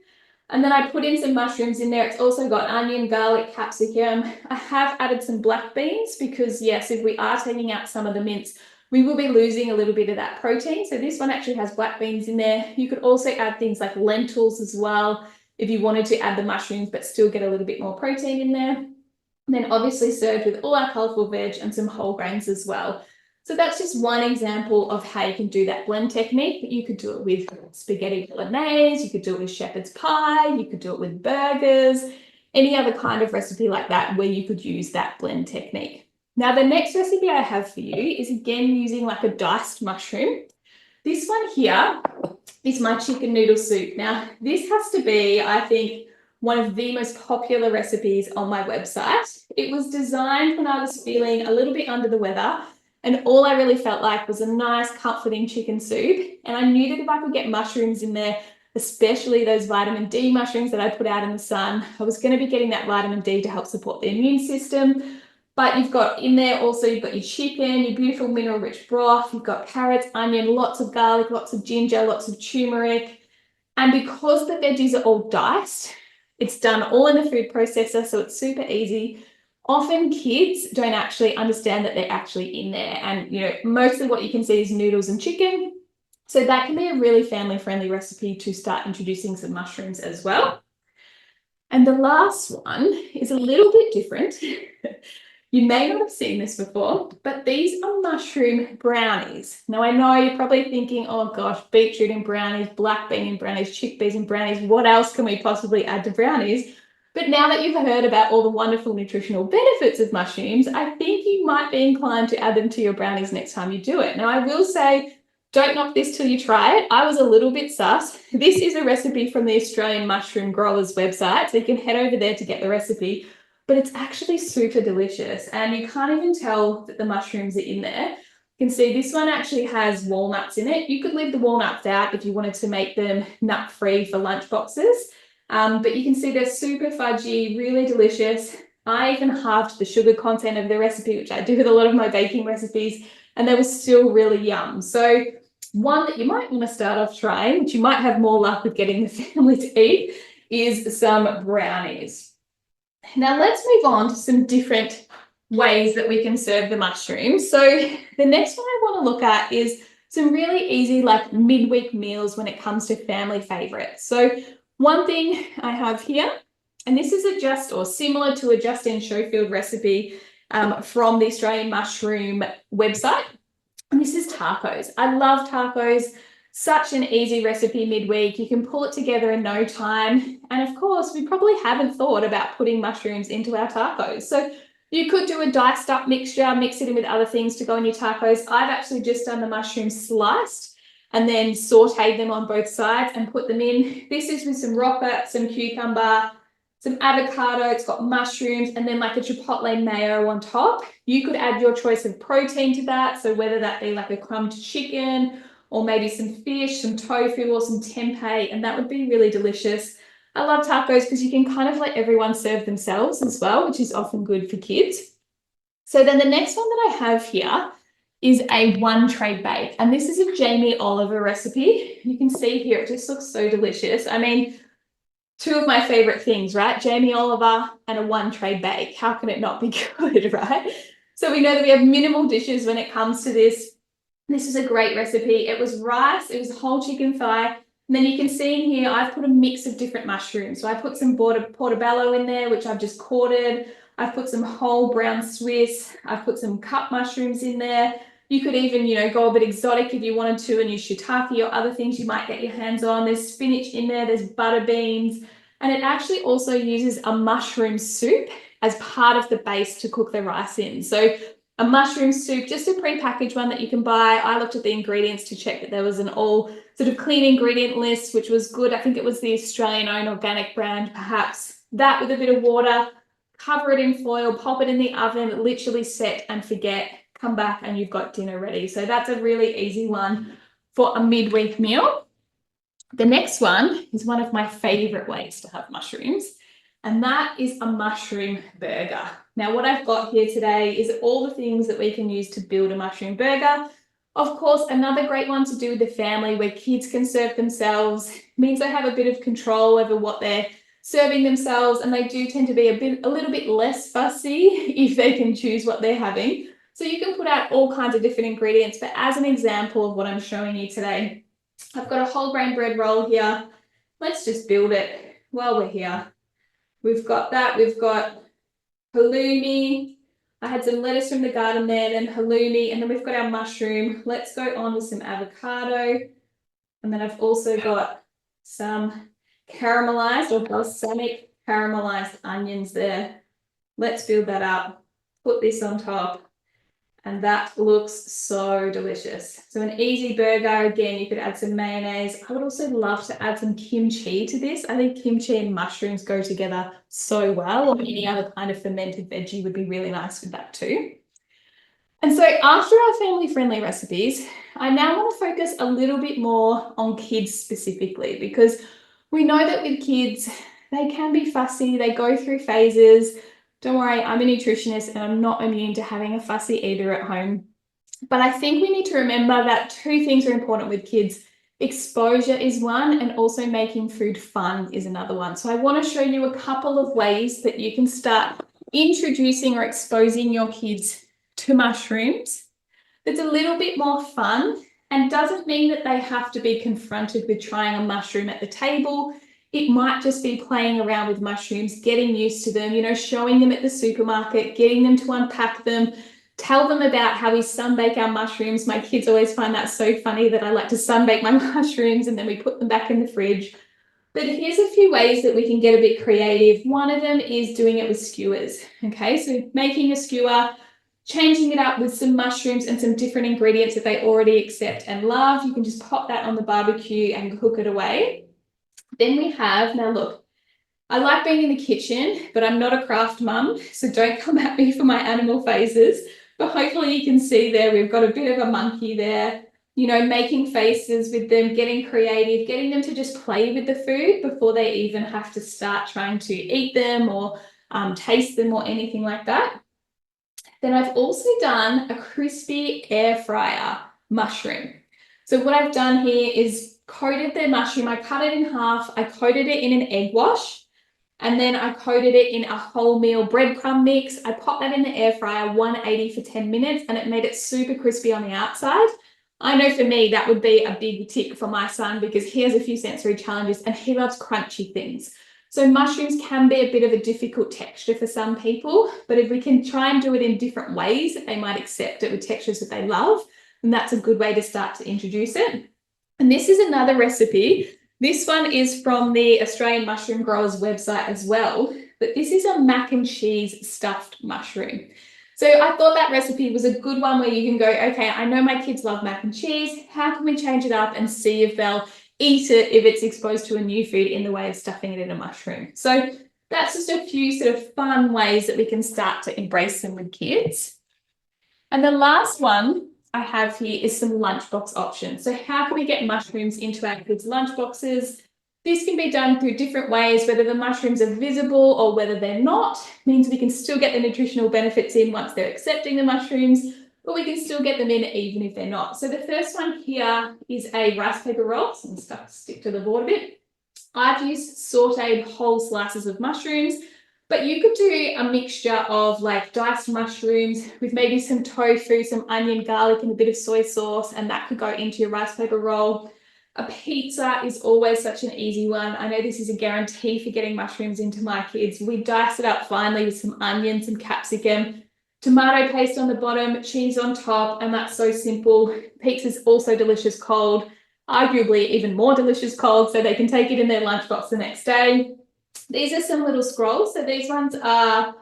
And then I put in some mushrooms in there. It's also got onion, garlic, capsicum. I have added some black beans because, yes, if we are taking out some of the mince, we will be losing a little bit of that protein. So this one actually has black beans in there. You could also add things like lentils as well if you wanted to add the mushrooms but still get a little bit more protein in there. And then obviously served with all our colourful veg and some whole grains as well. So that's just one example of how you can do that blend technique, but you could do it with spaghetti bolognese, you could do it with shepherd's pie, you could do it with burgers. any other kind of recipe like that where you could use that blend technique. Now, the next recipe I have for you is again using like a diced mushroom. This one here is my chicken noodle soup. Now, this has to be, I think, one of the most popular recipes on my website. It was designed when I was feeling a little bit under the weather, and all I really felt like was a nice, comforting chicken soup. And I knew that if I could get mushrooms in there, especially those vitamin D mushrooms that I put out in the sun, I was going to be getting that vitamin D to help support the immune system. But you've got in there also, you've got your chicken, your beautiful mineral-rich broth, you've got carrots, onion, lots of garlic, lots of ginger, lots of turmeric. And because the veggies are all diced, it's done all in the food processor, so it's super easy. Often kids don't actually understand that they're actually in there. And, you know, mostly what you can see is noodles and chicken. So that can be a really family-friendly recipe to start introducing some mushrooms as well. And the last one is a little bit different. You may not have seen this before, but these are mushroom brownies. Now, I know you're probably thinking, oh gosh, beetroot and brownies, black bean and brownies, chickpeas and brownies, what else can we possibly add to brownies? But now that you've heard about all the wonderful nutritional benefits of mushrooms, I think you might be inclined to add them to your brownies next time you do it. Now, I will say, don't knock this till you try it. I was a little bit sus. This is a recipe from the Australian Mushroom Growers website, so you can head over there to get the recipe. But it's actually super delicious, and you can't even tell that the mushrooms are in there. You can see this one actually has walnuts in it. You could leave the walnuts out if you wanted to make them nut-free for lunch boxes. But you can see they're super fudgy, really delicious. I even halved the sugar content of the recipe, which I do with a lot of my baking recipes, and they were still really yum. So one that you might want to start off trying, which you might have more luck with getting the family to eat, is some brownies. Now let's move on to some different ways that we can serve the mushrooms. So the next one I want to look at is some really easy like midweek meals when it comes to family favorites. So one thing I have here, and this is a just or similar to a Justine Schofield recipe from the Australian Mushroom website. And this is tacos. I love tacos. Such an easy recipe midweek. You can pull it together in no time. And of course, we probably haven't thought about putting mushrooms into our tacos. So you could do a diced up mixture, mix it in with other things to go in your tacos. I've actually just done the mushrooms sliced and then sauteed them on both sides and put them in. This is with some rocket, some cucumber, some avocado, it's got mushrooms, and then like a chipotle mayo on top. You could add your choice of protein to that. So whether that be like a crumbed chicken or maybe some fish, some tofu or some tempeh, and that would be really delicious. I love tacos because you can kind of let everyone serve themselves as well, which is often good for kids. So then the next one that I have here is a one tray bake. And this is a Jamie Oliver recipe. You can see here, it just looks so delicious. I mean, two of my favorite things, right? Jamie Oliver and a one tray bake. How can it not be good, right? So we know that we have minimal dishes when it comes to this. This is a great recipe. It was rice, it was whole chicken thigh. And then you can see in here, I've put a mix of different mushrooms. So I put some portobello in there, which I've just quartered. I've put some whole brown Swiss. I've put some cup mushrooms in there. You could even, you know, go a bit exotic if you wanted to and use shiitake or other things you might get your hands on. There's spinach in there, there's butter beans. And it actually also uses a mushroom soup as part of the base to cook the rice in. So a mushroom soup, just a pre-packaged one that you can buy. I looked at the ingredients to check that there was an all sort of clean ingredient list, which was good. I think it was the Australian owned organic brand, perhaps. That with a bit of water, cover it in foil, pop it in the oven, literally set and forget, come back and you've got dinner ready. So that's a really easy one for a midweek meal. The next one is one of my favorite ways to have mushrooms, and that is a mushroom burger. Now, what I've got here today is all the things that we can use to build a mushroom burger. Of course, another great one to do with the family where kids can serve themselves. It means they have a bit of control over what they're serving themselves, and they do tend to be a little bit less fussy if they can choose what they're having. So you can put out all kinds of different ingredients, but as an example of what I'm showing you today, I've got a whole grain bread roll here. Let's just build it while we're here. We've got that. We've got halloumi. I had some lettuce from the garden there, then halloumi, and then we've got our mushroom. Let's go on with some avocado. And then I've also got some caramelized or balsamic caramelized onions there. Let's build that up, put this on top, and that looks so delicious. So an easy burger, again, you could add some mayonnaise. I would also love to add some kimchi to this. I think kimchi and mushrooms go together so well, or any other kind of fermented veggie would be really nice with that too. And so after our family-friendly recipes, I now want to focus a little bit more on kids specifically, because we know that with kids, they can be fussy, they go through phases. Don't worry, I'm a nutritionist and I'm not immune to having a fussy eater at home. But I think we need to remember that two things are important with kids. Exposure is one, and also making food fun is another one. So I want to show you a couple of ways that you can start introducing or exposing your kids to mushrooms that's a little bit more fun, and doesn't mean that they have to be confronted with trying a mushroom at the table. It might just be playing around with mushrooms, getting used to them, you know, showing them at the supermarket, getting them to unpack them, tell them about how we sunbake our mushrooms. My kids always find that so funny that I like to sunbake my mushrooms and then we put them back in the fridge. But here's a few ways that we can get a bit creative. One of them is doing it with skewers. Okay, so making a skewer, changing it up with some mushrooms and some different ingredients that they already accept and love. You can just pop that on the barbecue and cook it away. Then we have, now look, I like being in the kitchen, but I'm not a craft mum, so don't come at me for my animal phases. But hopefully you can see there, we've got a bit of a monkey there, you know, making faces with them, getting creative, getting them to just play with the food before they even have to start trying to eat them or taste them or anything like that. Then I've also done a crispy air fryer mushroom. So what I've done here is coated the mushroom. I cut it in half. I coated it in an egg wash, and then I coated it in a wholemeal breadcrumb mix. I popped that in the air fryer 180 for 10 minutes, and it made it super crispy on the outside. I know for me, that would be a big tick for my son because he has a few sensory challenges and he loves crunchy things. So mushrooms can be a bit of a difficult texture for some people, but if we can try and do it in different ways, they might accept it with textures that they love. And that's a good way to start to introduce it. And this is another recipe. This one is from the Australian Mushroom Growers website as well, but this is a mac and cheese stuffed mushroom. So I thought that recipe was a good one where you can go, okay, I know my kids love mac and cheese. How can we change it up and see if they'll eat it if it's exposed to a new food in the way of stuffing it in a mushroom? So that's just a few sort of fun ways that we can start to embrace them with kids. And the last one I have here is some lunchbox options. So how can we get mushrooms into our kids' lunchboxes? This can be done through different ways, whether the mushrooms are visible or whether they're not. Means we can still get the nutritional benefits in once they're accepting the mushrooms, but we can still get them in even if they're not. So the first one here is a rice paper roll. So I'm stick to the board a bit. I've used sauteed whole slices of mushrooms, but you could do a mixture of like diced mushrooms with maybe some tofu, some onion, garlic, and a bit of soy sauce, and that could go into your rice paper roll. A pizza is always such an easy one. I know this is a guarantee for getting mushrooms into my kids. We dice it up finely with some onion, some capsicum, tomato paste on the bottom, cheese on top, and that's so simple. Pizza is also delicious cold, arguably even more delicious cold, so they can take it in their lunchbox the next day. These are some little scrolls. So these ones are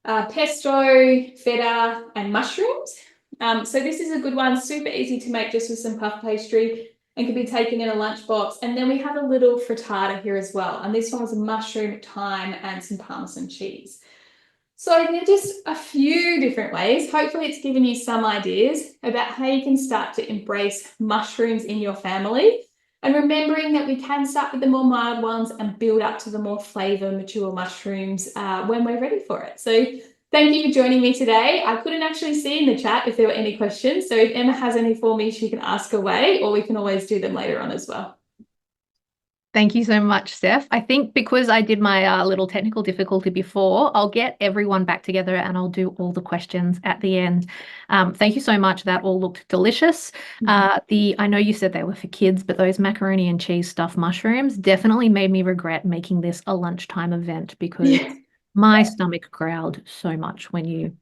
pesto, feta, and mushrooms. So this is a good one, super easy to make just with some puff pastry and can be taken in a lunchbox. And then we have a little frittata here as well. And this one was a mushroom, thyme, and some Parmesan cheese. So they're just a few different ways. Hopefully it's given you some ideas about how you can start to embrace mushrooms in your family. And remembering that we can start with the more mild ones and build up to the more flavour mature mushrooms when we're ready for it. So thank you for joining me today. I couldn't actually see in the chat if there were any questions. So if Emma has any for me, she can ask away, or we can always do them later on as well. Thank you so much, Steph. I think because I did my little technical difficulty before, I'll get everyone back together and I'll do all the questions at the end. Thank you so much. That all looked delicious. I know you said they were for kids, but those macaroni and cheese stuffed mushrooms definitely made me regret making this a lunchtime event because my stomach growled so much when you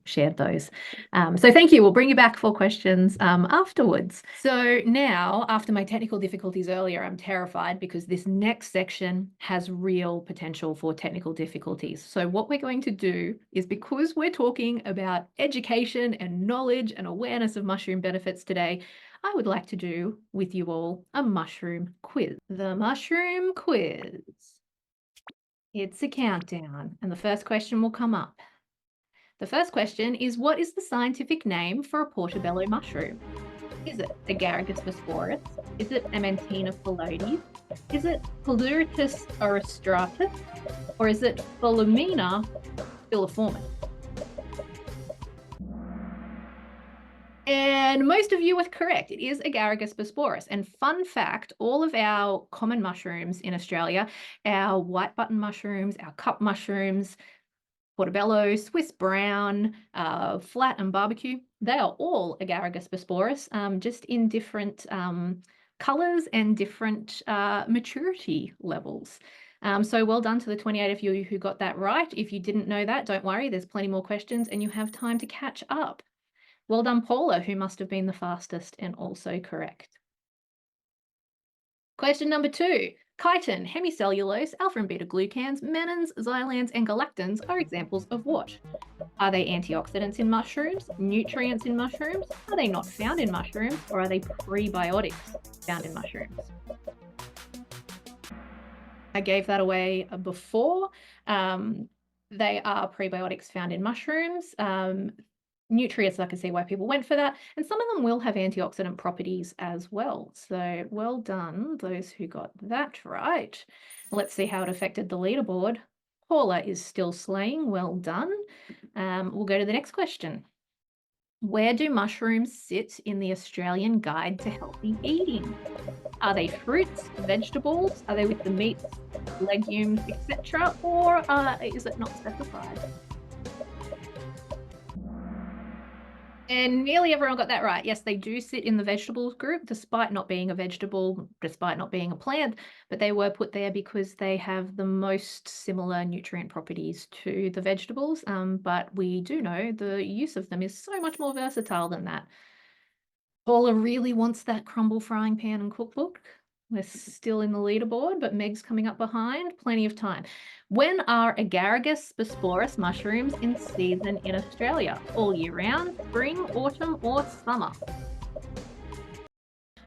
shared those. So thank you. We'll bring you back for questions afterwards. So now, after my technical difficulties earlier, I'm terrified because this next section has real potential for technical difficulties. So what we're going to do is, because we're talking about education and knowledge and awareness of mushroom benefits today, I would like to do with you all a mushroom quiz. The mushroom quiz. It's a countdown, and the first question will come up. The first question is, what is the scientific name for a portobello mushroom? Is it Agaricus Bisporus? Is it Amentina phalloides? Is it Pleurotus orostratus? Or is it Philomena filiformis? And most of you were correct. It is Agaricus Bisporus. And fun fact, all of our common mushrooms in Australia, our white button mushrooms, our cup mushrooms, portobello, Swiss brown, flat and barbecue, they are all Agaricus Bisporus, just in different colours and different maturity levels. So well done to the 28 of you who got that right. If you didn't know that, don't worry, there's plenty more questions and you have time to catch up. Well done, Paula, who must have been the fastest and also correct. Question number 2. Chitin, hemicellulose, alpha and beta glucans, mannans, xylans, and galactans are examples of what? Are they antioxidants in mushrooms, nutrients in mushrooms? Are they not found in mushrooms, or are they prebiotics found in mushrooms? I gave that away before. They are prebiotics found in mushrooms. Nutrients, I can see why people went for that. And some of them will have antioxidant properties as well. So well done, those who got that right. Let's see how it affected the leaderboard. Paula is still slaying. Well done. We'll go to the next question. Where do mushrooms sit in the Australian Guide to Healthy Eating? Are they fruits, vegetables? Are they with the meats, legumes, etc.? Or is it not specified? And nearly everyone got that right. Yes, they do sit in the vegetables group, despite not being a vegetable, despite not being a plant, but they were put there because they have the most similar nutrient properties to the vegetables. But we do know the use of them is so much more versatile than that. Paula really wants that crumble frying pan and cookbook. We're still in the leaderboard, but Meg's coming up behind. Plenty of time. When are Agaricus Bisporus mushrooms in season in Australia? All year round, spring, autumn, or summer?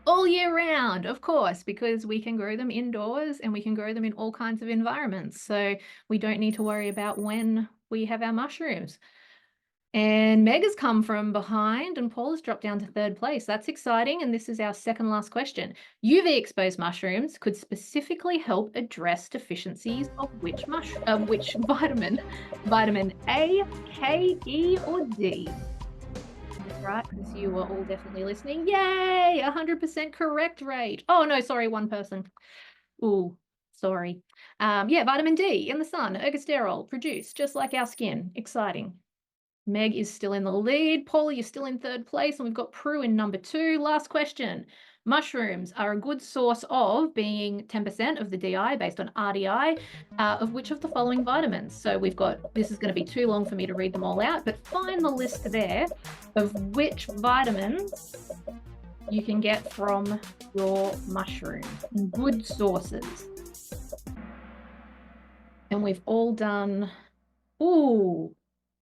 All year round, of course, because we can grow them indoors and we can grow them in all kinds of environments. So we don't need to worry about when we have our mushrooms. And Meg has come from behind and Paul has dropped down to 3rd place. That's exciting. And this is our second last question. UV exposed mushrooms could specifically help address deficiencies of which vitamin? Vitamin A, K, E, or D? That's right, because you were all definitely listening. Yay! 100% correct rate. Oh no, sorry, one person. Ooh, sorry. Yeah, vitamin D in the sun, ergosterol, produced just like our skin. Exciting. Meg is still in the lead. Paula, you're still in 3rd place. And we've got Prue in number 2. Last question. Mushrooms are a good source of, being 10% of the DI based on RDI, of which of the following vitamins? So we've got, this is going to be too long for me to read them all out, but find the list there of which vitamins you can get from your mushroom. Good sources. And we've all done, ooh,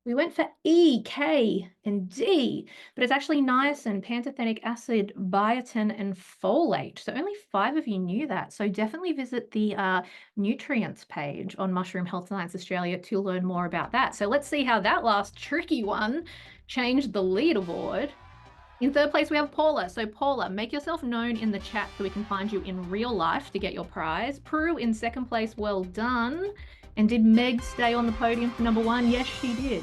we went for E, K, and D, but it's actually niacin, pantothenic acid, biotin, and folate. So only 5 of you knew that. So definitely visit the nutrients page on Mushroom Health Science Australia to learn more about that. So let's see how that last tricky one changed the leaderboard. In 3rd place, we have Paula. So Paula, make yourself known in the chat so we can find you in real life to get your prize. Prue in 2nd place, well done. And did Meg stay on the podium for number 1? Yes, she did.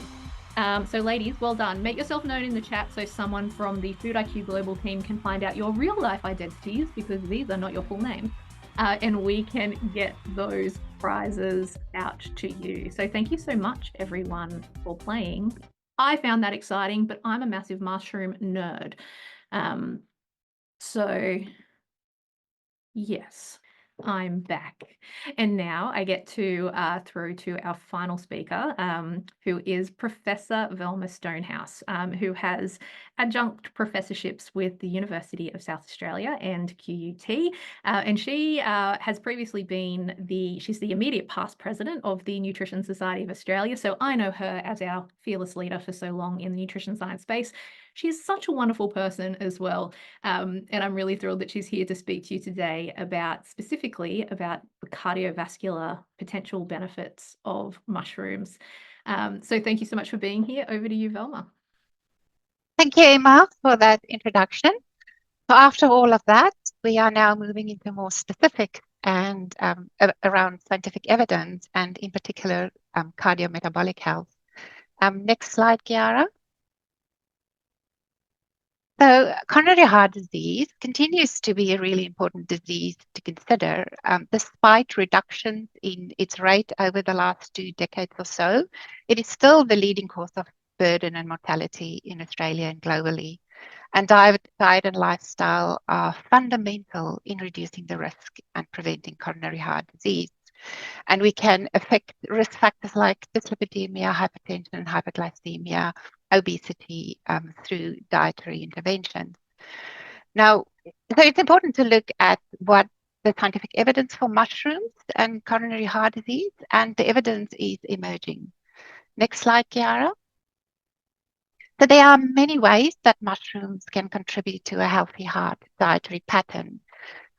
So ladies, well done. Make yourself known in the chat so someone from the FOODiQ Global team can find out your real life identities, because these are not your full names. And we can get those prizes out to you. So thank you so much, everyone, for playing. I found that exciting, but I'm a massive mushroom nerd. So yes. I'm back. And now I get to throw to our final speaker, who is Professor Velma Stonehouse, who has adjunct professorships with the University of South Australia and QUT. And she has previously been she's the immediate past president of the Nutrition Society of Australia. So I know her as our fearless leader for so long in the nutrition science space. She's such a wonderful person as well. And I'm really thrilled that she's here to speak to you today specifically about the cardiovascular potential benefits of mushrooms. So thank you so much for being here. Over to you, Velma. Thank you, Emma, for that introduction. So after all of that, we are now moving into more specific and around scientific evidence, and in particular, cardiometabolic health. Next slide, Chiara. So coronary heart disease continues to be a really important disease to consider. Despite reductions in its rate over the last 2 decades or so, it is still the leading cause of burden and mortality in Australia and globally. And diet and lifestyle are fundamental in reducing the risk and preventing coronary heart disease. And we can affect risk factors like dyslipidemia, hypertension, hyperglycemia, obesity through dietary interventions. Now, so it's important to look at what the scientific evidence for mushrooms and coronary heart disease, and the evidence is emerging. Next slide, Chiara. So there are many ways that mushrooms can contribute to a healthy heart dietary pattern.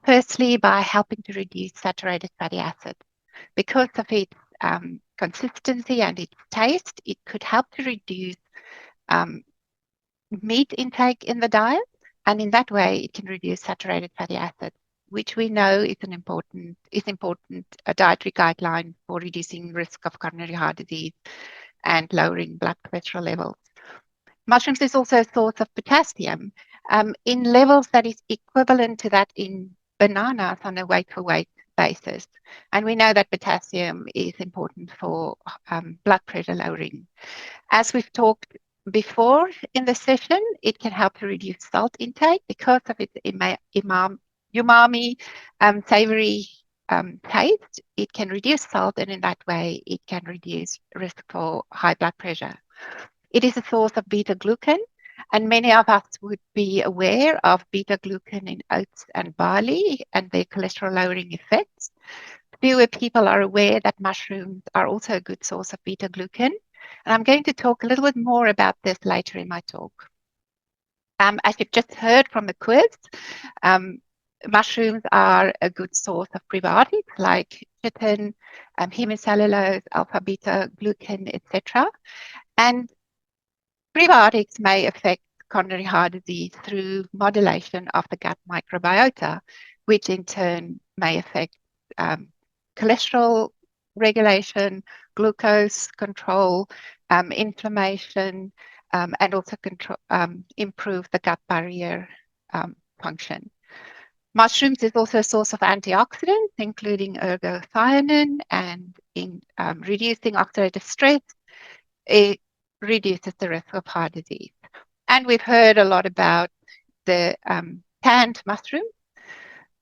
Firstly, by helping to reduce saturated fatty acids. Because of its consistency and its taste, it could help to reduce meat intake in the diet, and in that way, it can reduce saturated fatty acids, which we know is an important dietary guideline for reducing risk of coronary heart disease and lowering blood cholesterol levels. Mushrooms is also a source of potassium in levels that is equivalent to that in bananas on a weight for weight basis. And we know that potassium is important for blood pressure lowering. As we've talked before in the session, it can help to reduce salt intake because of its umami, savory taste. It can reduce salt, and in that way, it can reduce risk for high blood pressure. It is a source of beta-glucan, and many of us would be aware of beta-glucan in oats and barley and their cholesterol-lowering effects. Fewer people are aware that mushrooms are also a good source of beta-glucan, and I'm going to talk a little bit more about this later in my talk. As you've just heard from the quiz, mushrooms are a good source of prebiotics like chitin, hemicellulose, alpha-beta-glucan, etc. And prebiotics may affect coronary heart disease through modulation of the gut microbiota, which in turn may affect cholesterol regulation, glucose control, inflammation, and also improve the gut barrier function. Mushrooms is also a source of antioxidants, including ergothioneine, and in reducing oxidative stress, it reduces the risk of heart disease. And we've heard a lot about the canned mushroom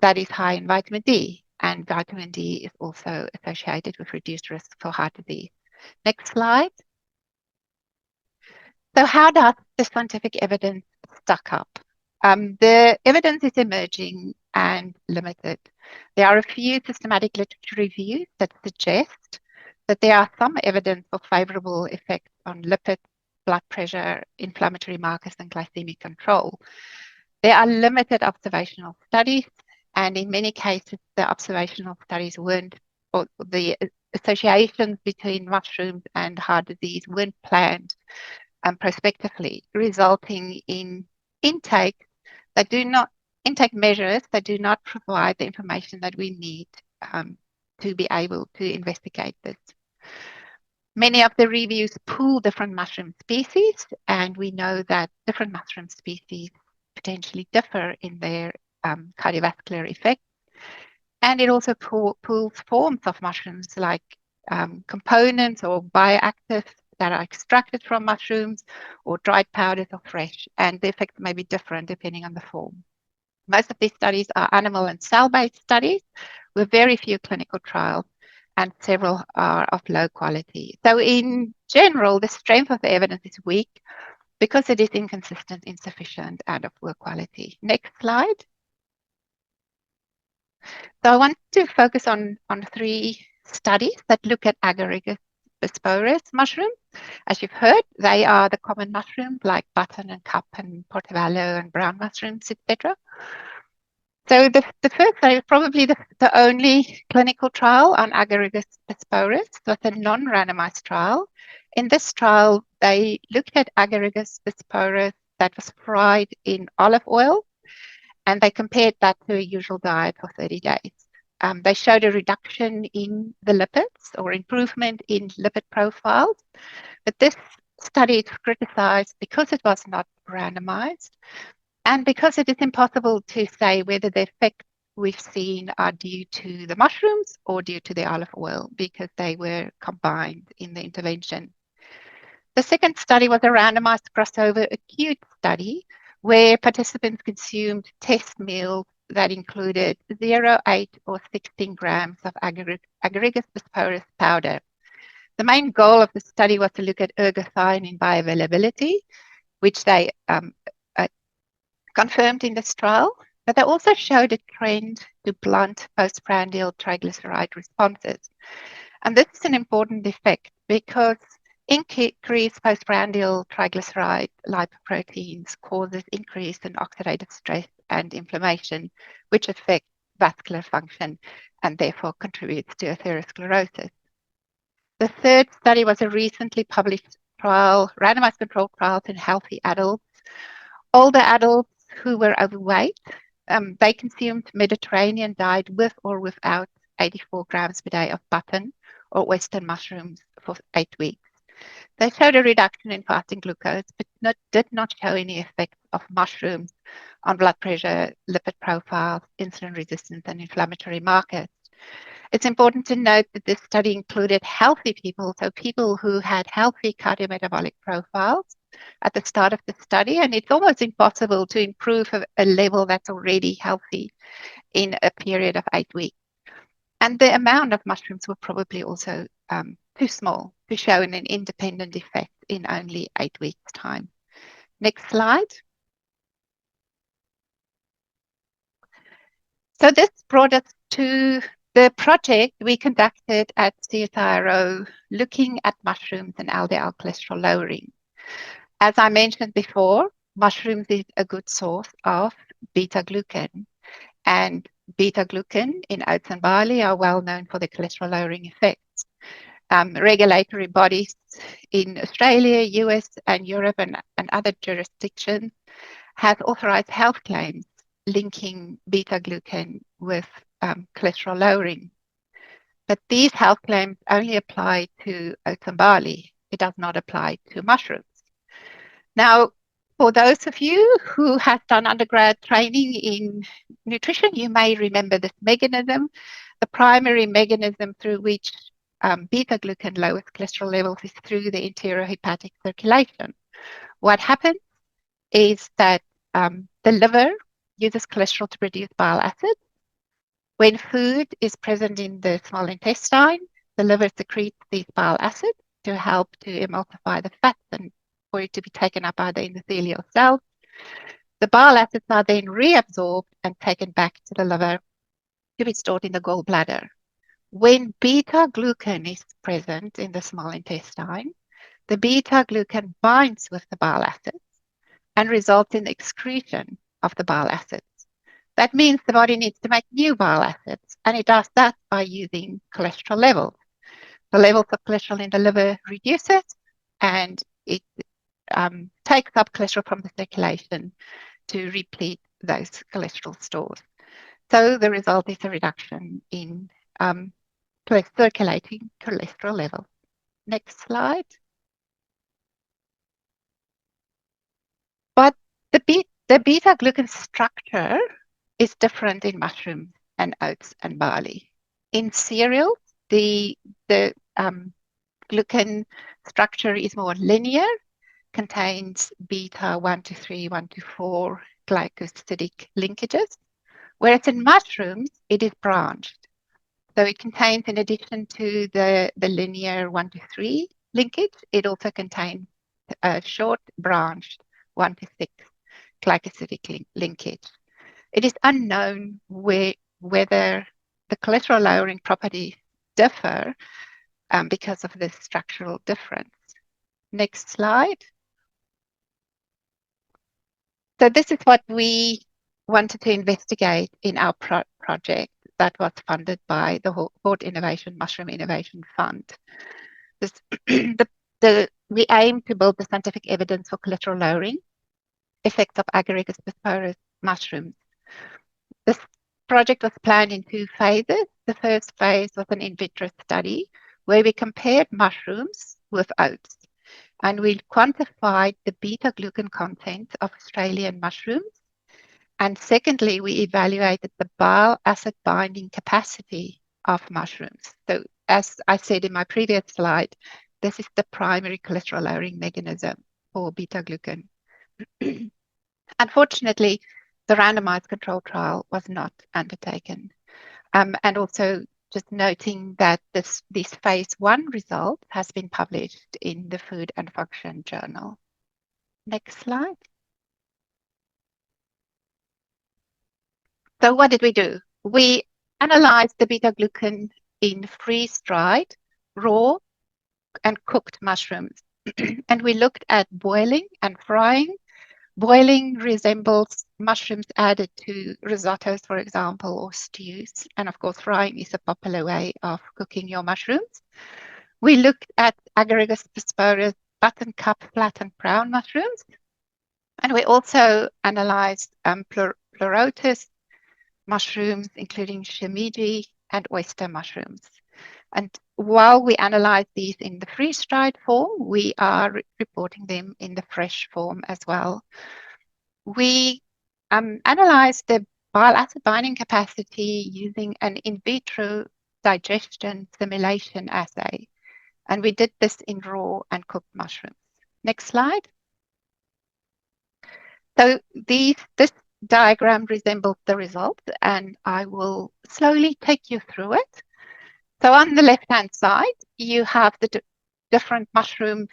that is high in vitamin D, and vitamin D is also associated with reduced risk for heart disease. Next slide. So how does the scientific evidence stack up? The evidence is emerging and limited. There are a few systematic literature reviews that suggest that there are some evidence of favorable effects on lipid, blood pressure, inflammatory markers, and glycemic control. There are limited observational studies, and in many cases, the observational studies weren't, or the associations between mushrooms and heart disease weren't planned prospectively, resulting in intake measures that do not provide the information that we need to be able to investigate this. Many of the reviews pool different mushroom species, and we know that different mushroom species potentially differ in their cardiovascular effects. And it also pools forms of mushrooms like components or bioactives that are extracted from mushrooms, or dried powders or fresh, and the effects may be different depending on the form. Most of these studies are animal and cell-based studies, with very few clinical trials, and several are of low quality. So in general, the strength of the evidence is weak because it is inconsistent, insufficient, and of poor quality. Next slide. So I want to focus on 3 studies that look at Agaricus bisporus mushrooms. As you've heard, they are the common mushrooms like button and cup and portobello and brown mushrooms, etc. So the first study, probably the only clinical trial on Agaricus bisporus, was a non-randomized trial. In this trial, they looked at Agaricus bisporus that was fried in olive oil, and they compared that to a usual diet for 30 days. They showed a reduction in the lipids or improvement in lipid profiles, but this study is criticized because it was not randomized and because it is impossible to say whether the effects we've seen are due to the mushrooms or due to the olive oil because they were combined in the intervention. The second study was a randomized crossover acute study where participants consumed test meals that included 0, 8, or 16 grams of Agaricus bisporus powder. The main goal of the study was to look at ergothioneine bioavailability, which they confirmed in this trial, but they also showed a trend to blunt postprandial triglyceride responses. And this is an important effect because increased postprandial triglyceride lipoproteins causes increase in oxidative stress and inflammation, which affect vascular function and therefore contributes to atherosclerosis. The third study was a recently published trial, randomized controlled trials in healthy adults. Older adults who were overweight, they consumed Mediterranean diet with or without 84 grams per day of button or Western mushrooms for 8 weeks. They showed a reduction in fasting glucose, but did not show any effects of mushrooms on blood pressure, lipid profiles, insulin resistance, and inflammatory markers. It's important to note that this study included healthy people, so people who had healthy cardiometabolic profiles at the start of the study, and it's almost impossible to improve a level that's already healthy in a period of 8 weeks. And the amount of mushrooms were probably also too small to show an independent effect in only 8 weeks' time. Next slide. So this brought us to the project we conducted at CSIRO looking at mushrooms and LDL cholesterol lowering. As I mentioned before, mushrooms is a good source of beta-glucan, and beta-glucan in oats and barley are well known for the cholesterol lowering effects. Regulatory bodies in Australia, US, and Europe, and other jurisdictions have authorized health claims linking beta-glucan with cholesterol lowering. But these health claims only apply to oats and barley. It does not apply to mushrooms. Now, for those of you who have done undergrad training in nutrition, you may remember this mechanism. The primary mechanism through which beta-glucan lowers cholesterol levels is through the enterohepatic circulation. What happens is that the liver uses cholesterol to produce bile acids. When food is present in the small intestine, the liver secretes these bile acids to help to emulsify the fats and for it to be taken up by the endothelial cells. The bile acids are then reabsorbed and taken back to the liver to be stored in the gallbladder. When beta-glucan is present in the small intestine, the beta-glucan binds with the bile acids and results in the excretion of the bile acids. That means the body needs to make new bile acids, and it does that by using cholesterol levels. The levels of cholesterol in the liver reduces, and it takes up cholesterol from the circulation to replete those cholesterol stores. So the result is a reduction in circulating cholesterol levels. Next slide. But the beta-glucan structure is different in mushrooms and oats and barley. In cereals, the glucan structure is more linear, contains beta 1 to 3, 1 to 4 glycosidic linkages, whereas in mushrooms, it is branched. So it contains, in addition to the linear 1 to 3 linkage, it also contains a short branched 1 to 6 glycosidic linkage. It is unknown whether the cholesterol lowering properties differ because of this structural difference. Next slide. So this is what we wanted to investigate in our project that was funded by the Hort Innovation Mushroom Innovation Fund. This, we aim to build the scientific evidence for cholesterol lowering effects of Agaricus bisporus mushrooms. This project was planned in 2 phases. The first phase was an in vitro study where we compared mushrooms with oats, and we quantified the beta-glucan content of Australian mushrooms. And secondly, we evaluated the bile acid binding capacity of mushrooms. So as I said in my previous slide, this is the primary cholesterol lowering mechanism for beta-glucan. Unfortunately, the randomized control trial was not undertaken. And also just noting that this phase 1 result has been published in the Food and Function Journal. Next slide. So what did we do? We analyzed the beta-glucan in freeze-dried, raw, and cooked mushrooms. And we looked at boiling and frying. Boiling resembles mushrooms added to risottos, for example, or stews. And of course, frying is a popular way of cooking your mushrooms. We looked at Agaricus bisporus button cup flat and brown mushrooms. And we also analyzed pleurotus mushrooms, including shimiji and oyster mushrooms. And while we analyze these in the freeze-dried form, we are reporting them in the fresh form as well. We analyzed the bile acid binding capacity using an in vitro digestion simulation assay. And we did this in raw and cooked mushrooms. Next slide. So this diagram resembles the results, and I will slowly take you through it. So on the left-hand side, you have the different mushrooms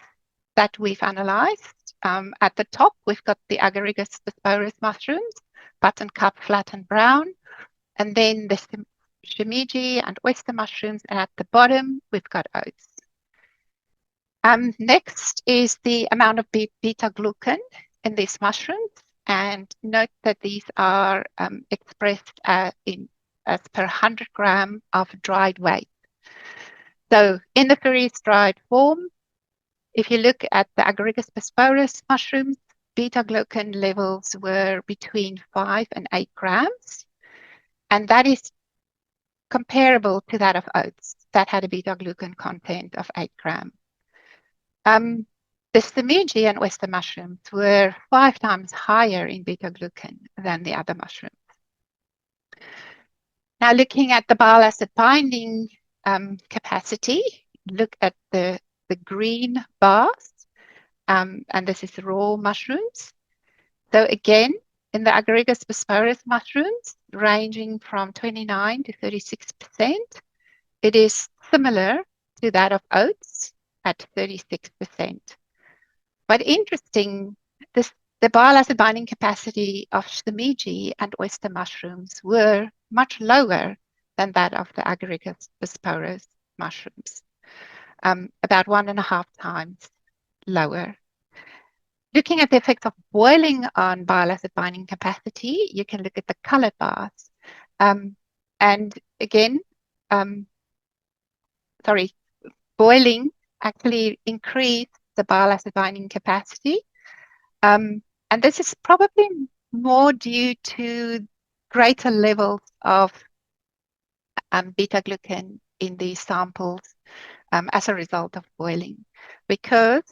that we've analyzed. At the top, we've got the Agaricus bisporus mushrooms, button cup, flat and brown, and then the shimiji and oyster mushrooms, and at the bottom, we've got oats. Next is the amount of beta-glucan in these mushrooms, and note that these are expressed as per 100 grams of dried weight. So in the freeze-dried form, if you look at the Agaricus bisporus mushrooms, beta-glucan levels were between 5 and 8 grams, and that is comparable to that of oats that had a beta-glucan content of 8 grams. The shimiji and oyster mushrooms were 5 times higher in beta-glucan than the other mushrooms. Now, looking at the bile acid binding capacity, look at the green bars, and this is raw mushrooms. So again, in the Agaricus bisporus mushrooms, ranging from 29 to 36%, it is similar to that of oats at 36%. But interesting, the bile acid binding capacity of shimiji and oyster mushrooms were much lower than that of the Agaricus bisporus mushrooms, about 1.5 times lower. Looking at the effects of boiling on bile acid binding capacity, you can look at the colored bars. And again, boiling actually increased the bile acid binding capacity. And this is probably more due to greater levels of beta-glucan in these samples as a result of boiling, because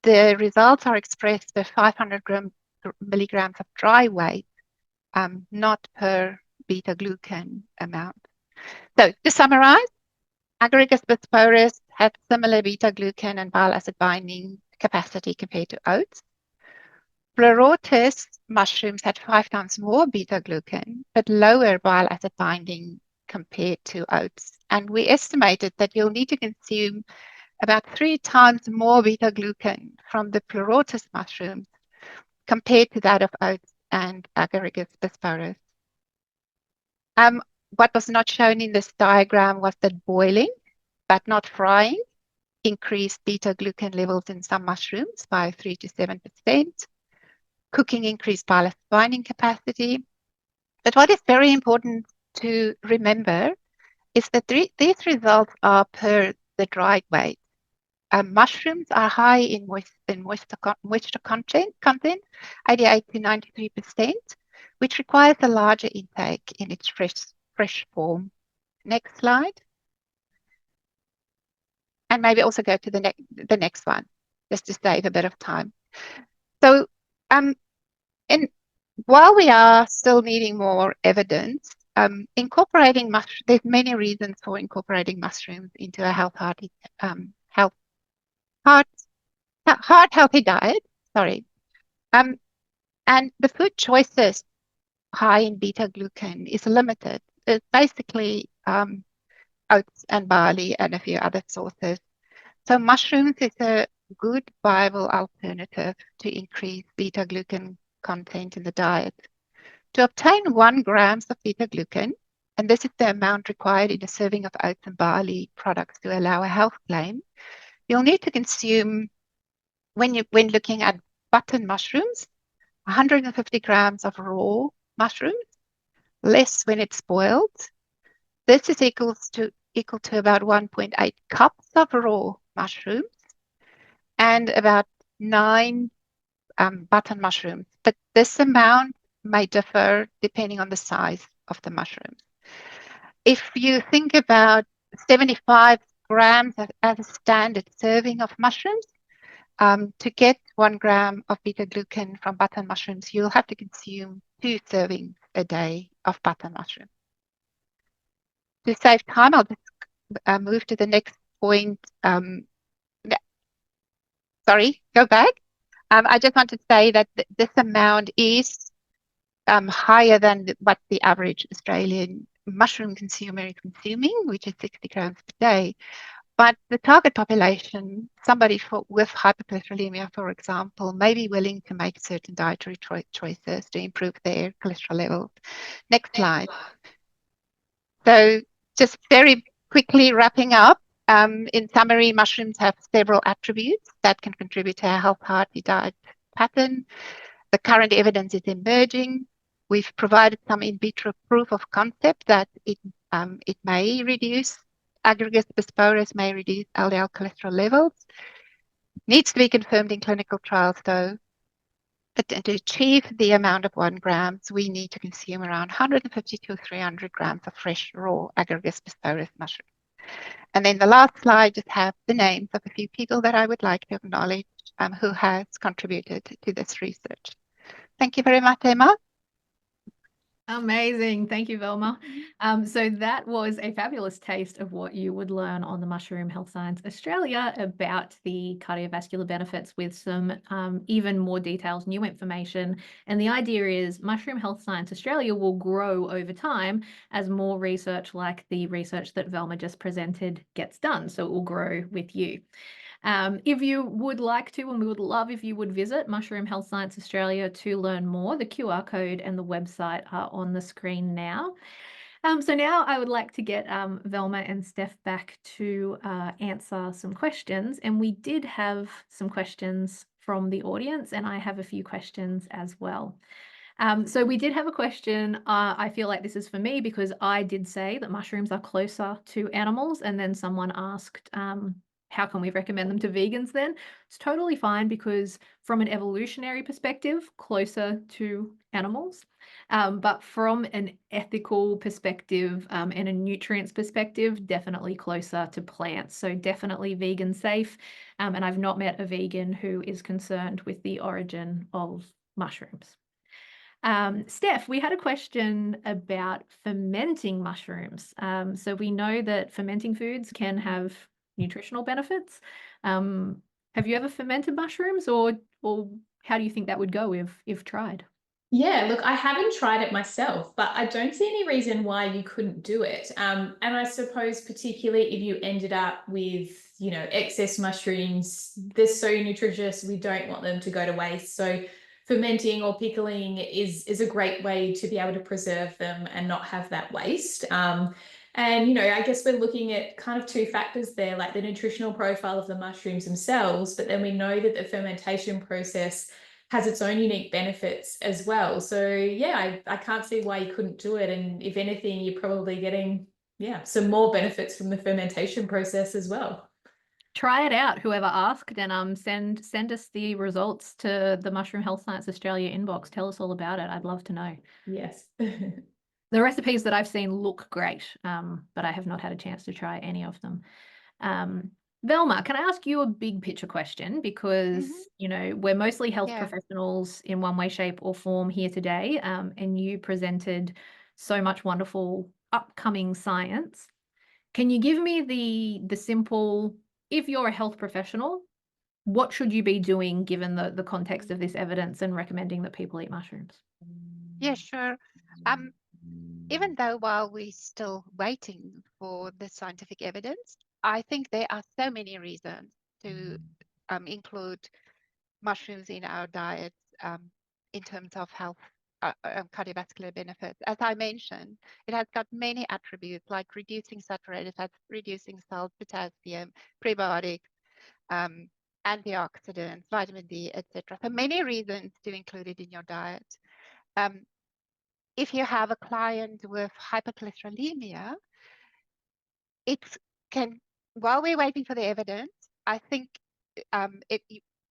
the results are expressed per 500 milligrams of dry weight, not per beta-glucan amount. So to summarize, Agaricus bisporus had similar beta-glucan and bile acid binding capacity compared to oats. Pleurotus mushrooms had 5 times more beta-glucan, but lower bile acid binding compared to oats. And we estimated that you'll need to consume about 3 times more beta-glucan from the pleurotus mushrooms compared to that of oats and Agaricus Bisporus. What was not shown in this diagram was that boiling, but not frying, increased beta-glucan levels in some mushrooms by 3 to 7%. Cooking increased bile binding capacity. But what is very important to remember is that these results are per the dried weight. Mushrooms are high in moisture content, 88 to 93%, which requires a larger intake in its fresh form. Next slide. And maybe also go to the next one, just to save a bit of time. So, while we are still needing more evidence, incorporating there's many reasons for incorporating mushrooms into a healthy diet. Sorry. And the food choices high in beta-glucan is limited. It's basically oats and barley and a few other sources. So mushrooms is a good viable alternative to increase beta-glucan content in the diet. To obtain 1 gram of beta-glucan, and this is the amount required in a serving of oats and barley products to allow a health claim, you'll need to consume, when looking at button mushrooms, 150 grams of raw mushrooms, less when it's boiled. This is equal to about 1.8 cups of raw mushrooms and about 9 button mushrooms. But this amount may differ depending on the size of the mushrooms. If you think about 75 grams as a standard serving of mushrooms, to get 1 gram of beta-glucan from button mushrooms, you'll have to consume 2 servings a day of button mushrooms. To save time, I'll just move to the next point. Sorry, go back. I just want to say that this amount is higher than what the average Australian mushroom consumer is consuming, which is 60 grams per day. But the target population, somebody with hypercholesterolemia, for example, may be willing to make certain dietary choices to improve their cholesterol levels. Next slide. So just very quickly wrapping up, in summary, mushrooms have several attributes that can contribute to a healthy diet pattern. The current evidence is emerging. We've provided some in vitro proof of concept that it may reduce Agaricus Bisporus, may reduce LDL cholesterol levels. Needs to be confirmed in clinical trials, though. But to achieve the amount of 1 gram, we need to consume around 150 to 300 grams of fresh raw Agaricus Bisporus mushroom. And then the last slide just have the names of a few people that I would like to acknowledge who has contributed to this research. Thank you very much, Emma. Amazing. Thank you, Velma. So that was a fabulous taste of what you would learn on the Mushroom Health Science Australia about the cardiovascular benefits with some even more details, new information. And the idea is Mushroom Health Science Australia will grow over time as more research like the research that Velma just presented gets done. So it will grow with you. If you would like to, and we would love if you would visit Mushroom Health Science Australia to learn more, the QR code and the website are on the screen now. So now I would like to get Velma and Steph back to answer some questions. And we did have some questions from the audience, and I have a few questions as well. So we did have a question. I feel like this is for me because I did say that mushrooms are closer to animals, and then someone asked, how can we recommend them to vegans then? It's totally fine because from an evolutionary perspective, closer to animals. But from an ethical perspective and a nutrients perspective, definitely closer to plants. So definitely vegan safe. And I've not met a vegan who is concerned with the origin of mushrooms. Steph, we had a question about fermenting mushrooms. So we know that fermenting foods can have nutritional benefits. Have you ever fermented mushrooms, or how do you think that would go if tried? Yeah, look, I haven't tried it myself, but I don't see any reason why you couldn't do it. And I suppose particularly if you ended up with, excess mushrooms, they're so nutritious, we don't want them to go to waste. So fermenting or pickling is a great way to be able to preserve them and not have that waste. And I guess we're looking at kind of two factors there, like the nutritional profile of the mushrooms themselves, but then we know that the fermentation process has its own unique benefits as well. So yeah, I can't see why you couldn't do it. And if anything, you're probably getting, some more benefits from the fermentation process as well. Try it out, whoever asked, and send us the results to the Mushroom Health Science Australia inbox. Tell us all about it. I'd love to know. Yes. The recipes that I've seen look great, but I have not had a chance to try any of them. Velma, can I ask you a big picture question? Because, we're mostly health professionals in one way, shape, or form here today, and you presented so much wonderful upcoming science. Can you give me the simple, if you're a health professional, what should you be doing given the context of this evidence and recommending that people eat mushrooms? Yeah, sure. Even though while we're still waiting for the scientific evidence, I think there are so many reasons to include mushrooms in our diets in terms of health, cardiovascular benefits. As I mentioned, it has got many attributes like reducing saturated fats, reducing salt, potassium, prebiotics, antioxidants, vitamin D, etc. So many reasons to include it in your diet. If you have a client with hypercholesterolemia, it can, while we're waiting for the evidence, I think it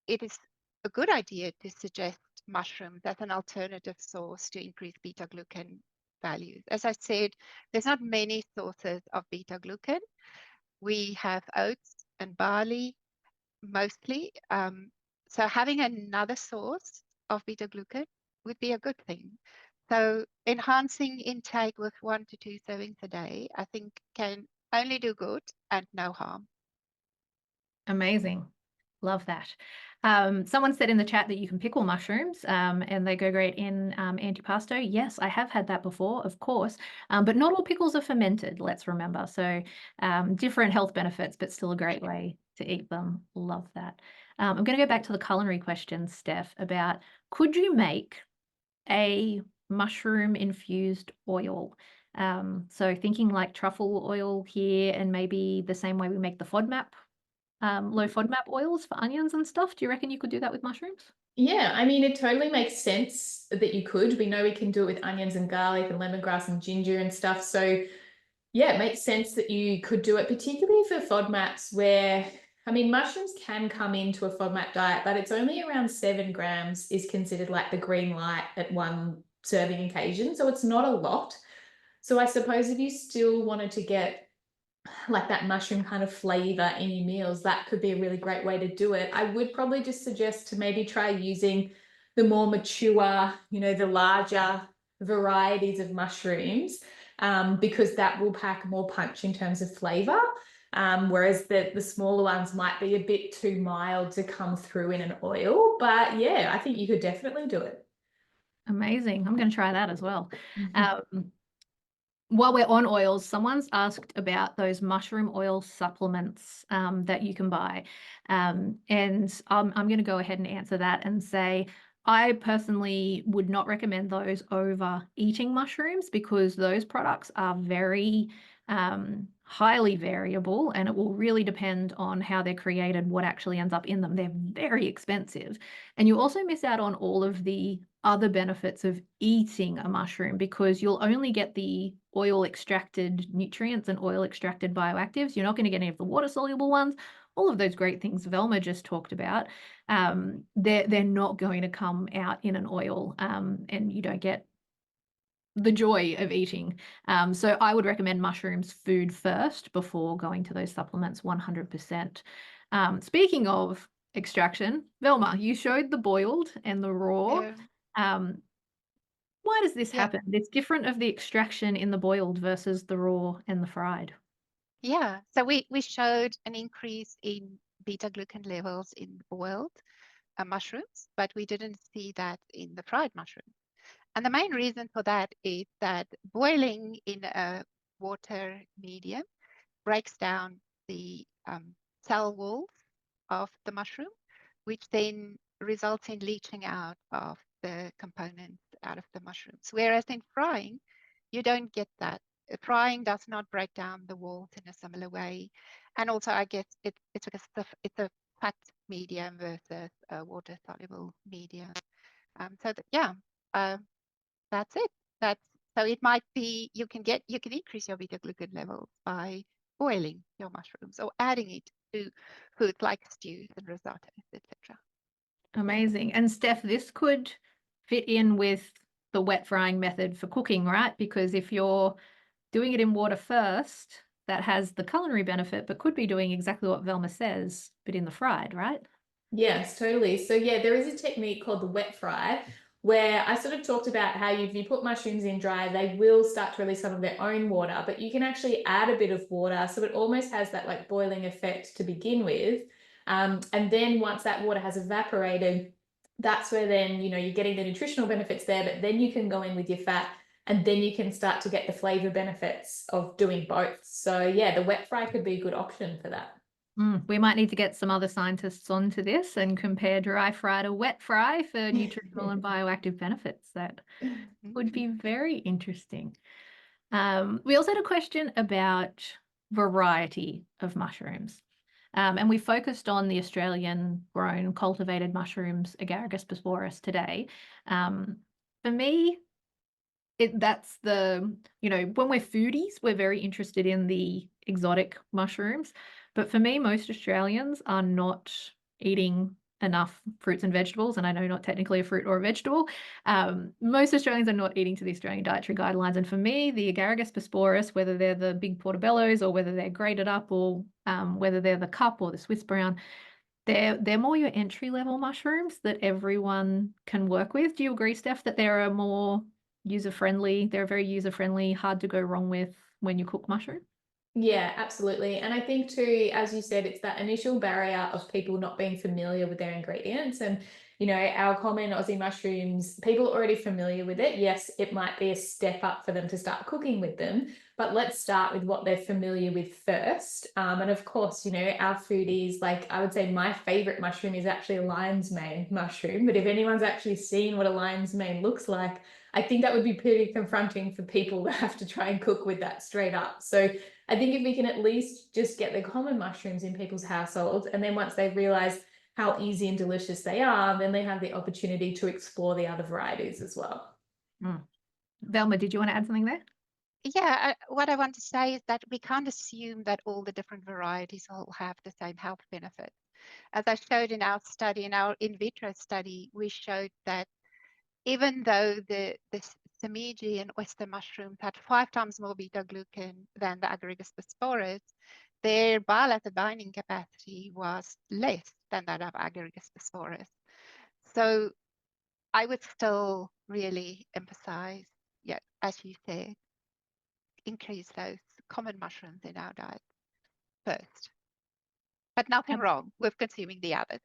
is a good idea to suggest mushrooms as an alternative source to increase beta glucan values. As I said, there's not many sources of beta glucan. We have oats and barley mostly. So having another source of beta glucan would be a good thing. So enhancing intake with 1 to 2 servings a day, I think can only do good and no harm. Amazing. Love that. Someone said in the chat that you can pickle mushrooms and they go great in antipasto. Yes, I have had that before, of course, but not all pickles are fermented, let's remember. So different health benefits, but still a great way to eat them. Love that. I'm going to go back to the culinary question, Steph, about could you make a mushroom infused oil? So thinking like truffle oil here and maybe the same way we make the FODMAP low FODMAP oils for onions and stuff. Do you reckon you could do that with mushrooms? Yeah, I mean, it totally makes sense that you could. We know we can do it with onions and garlic and lemongrass and ginger and stuff. So yeah, it makes sense that you could do it, particularly for FODMAPs where, I mean, mushrooms can come into a FODMAP diet, but it's only around 7 grams is considered like the green light at one serving occasion. So it's not a lot. So I suppose if you still wanted to get like that mushroom kind of flavor in your meals, that could be a really great way to do it. I would probably just suggest to maybe try using the more mature, the larger varieties of mushrooms, because that will pack more punch in terms of flavor. Whereas the smaller ones might be a bit too mild to come through in an oil. But yeah, I think you could definitely do it. Amazing. I'm going to try that as well. While we're on oils, someone's asked about those mushroom oil supplements that you can buy. And I'm going to go ahead and answer that and say, I personally would not recommend those over eating mushrooms because those products are very highly variable and it will really depend on how they're created, what actually ends up in them. They're very expensive. And you also miss out on all of the other benefits of eating a mushroom because you'll only get the oil extracted nutrients and oil extracted bioactives. You're not going to get any of the water soluble ones. All of those great things Velma just talked about, they're not going to come out in an oil, and you don't get the joy of eating. So I would recommend mushrooms food first before going to those supplements 100%. Speaking of extraction, Velma, you showed the boiled and the raw. Why does this happen? It's different of the extraction in the boiled versus the raw and the fried. Yeah, so we showed an increase in beta glucan levels in boiled mushrooms, but we didn't see that in the fried mushrooms. And the main reason for that is that boiling in a water medium breaks down the cell walls of the mushroom, which then results in leaching out of the components out of the mushrooms. Whereas in frying, you don't get that. Frying does not break down the walls in a similar way. And also, I guess it's because it's a fat medium versus a water-soluble medium. That's it. So it might be you can increase your beta glucan levels by boiling your mushrooms or adding it to foods like stews and risottos, etc. Amazing. And Steph, this could fit in with the wet frying method for cooking, right? Because if you're doing it in water first, that has the culinary benefit, but could be doing exactly what Velma says, but in the fried, right? Yes, totally. So yeah, there is a technique called the wet fry where I sort of talked about how if you put mushrooms in dry, they will start to release some of their own water, but you can actually add a bit of water. So it almost has that like boiling effect to begin with. And then once that water has evaporated, that's where then, you're getting the nutritional benefits there, but then you can go in with your fat and then you can start to get the flavor benefits of doing both. So yeah, the wet fry could be a good option for that. We might need to get some other scientists onto this and compare dry fry to wet fry for nutritional and bioactive benefits. That would be very interesting. We also had a question about variety of mushrooms. And we focused on the Australian grown cultivated mushrooms, Agaricus Bisporus, today. For me, that's when we're foodies, we're very interested in the exotic mushrooms. But for me, most Australians are not eating enough fruits and vegetables, and I know not technically a fruit or a vegetable. Most Australians are not eating to the Australian dietary guidelines. And for me, the Agaricus Bisporus, whether they're the big portobellos or whether they're grated up or whether they're the cup or the Swiss brown, they're more your entry-level mushrooms that everyone can work with. Do you agree, Steph, that they're a more user-friendly, they're very user-friendly, hard to go wrong with when you cook mushroom? Yeah, absolutely. And I think too, as you said, it's that initial barrier of people not being familiar with their ingredients. And, our common Aussie mushrooms, people are already familiar with it. Yes, it might be a step up for them to start cooking with them, but let's start with what they're familiar with first. And of course, our foodies, like I would say my favorite mushroom is actually a lion's mane mushroom. But if anyone's actually seen what a lion's mane looks like, I think that would be pretty confronting for people to have to try and cook with that straight up. So I think if we can at least just get the common mushrooms in people's households, and then once they realize how easy and delicious they are, then they have the opportunity to explore the other varieties as well. Velma, did you want to add something there? Yeah, what I want to say is that we can't assume that all the different varieties will have the same health benefits. As I showed in our study, in our in vitro study, we showed that even though the samiji and oyster mushrooms had 5 times more beta glucan than the Agaricus bisporus, their bile acid binding capacity was less than that of Agaricus bisporus. So I would still really emphasize, as you said, increase those common mushrooms in our diet first. But nothing wrong with consuming the others.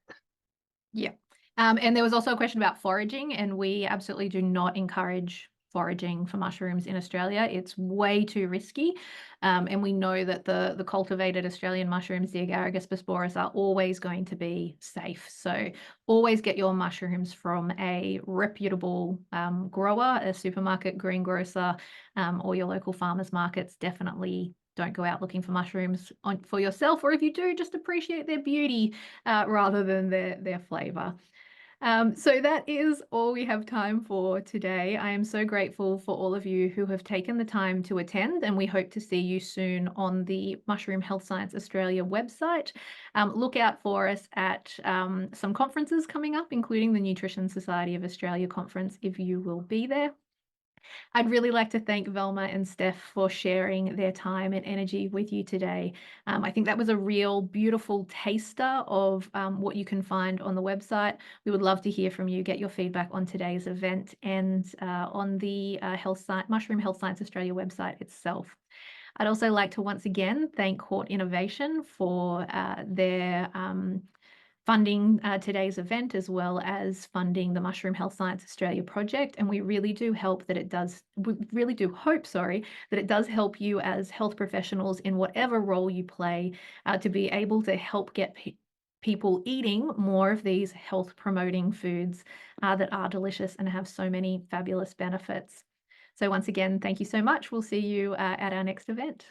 Yeah. And there was also a question about foraging, and we absolutely do not encourage foraging for mushrooms in Australia. It's way too risky. And we know that the cultivated Australian mushrooms, the Agaricus Bisporus, are always going to be safe. So always get your mushrooms from a reputable grower, a supermarket, greengrocer, or your local farmers markets. Definitely don't go out looking for mushrooms for yourself, or if you do, just appreciate their beauty rather than their flavor. So that is all we have time for today. I am so grateful for all of you who have taken the time to attend, and we hope to see you soon on the Mushroom Health Science Australia website. Look out for us at some conferences coming up, including the Nutrition Society of Australia conference, if you will be there. I'd really like to thank Velma and Steph for sharing their time and energy with you today. I think that was a real beautiful taster of what you can find on the website. We would love to hear from you, get your feedback on today's event and on the Mushroom Health Science Australia website itself. I'd also like to once again thank Hort Innovation for their funding today's event, as well as funding the Mushroom Health Science Australia project. And we really do hope that it does, we really do hope, sorry, that it does help you as health professionals in whatever role you play to be able to help get people eating more of these health promoting foods that are delicious and have so many fabulous benefits. So once again, thank you so much. We'll see you at our next event.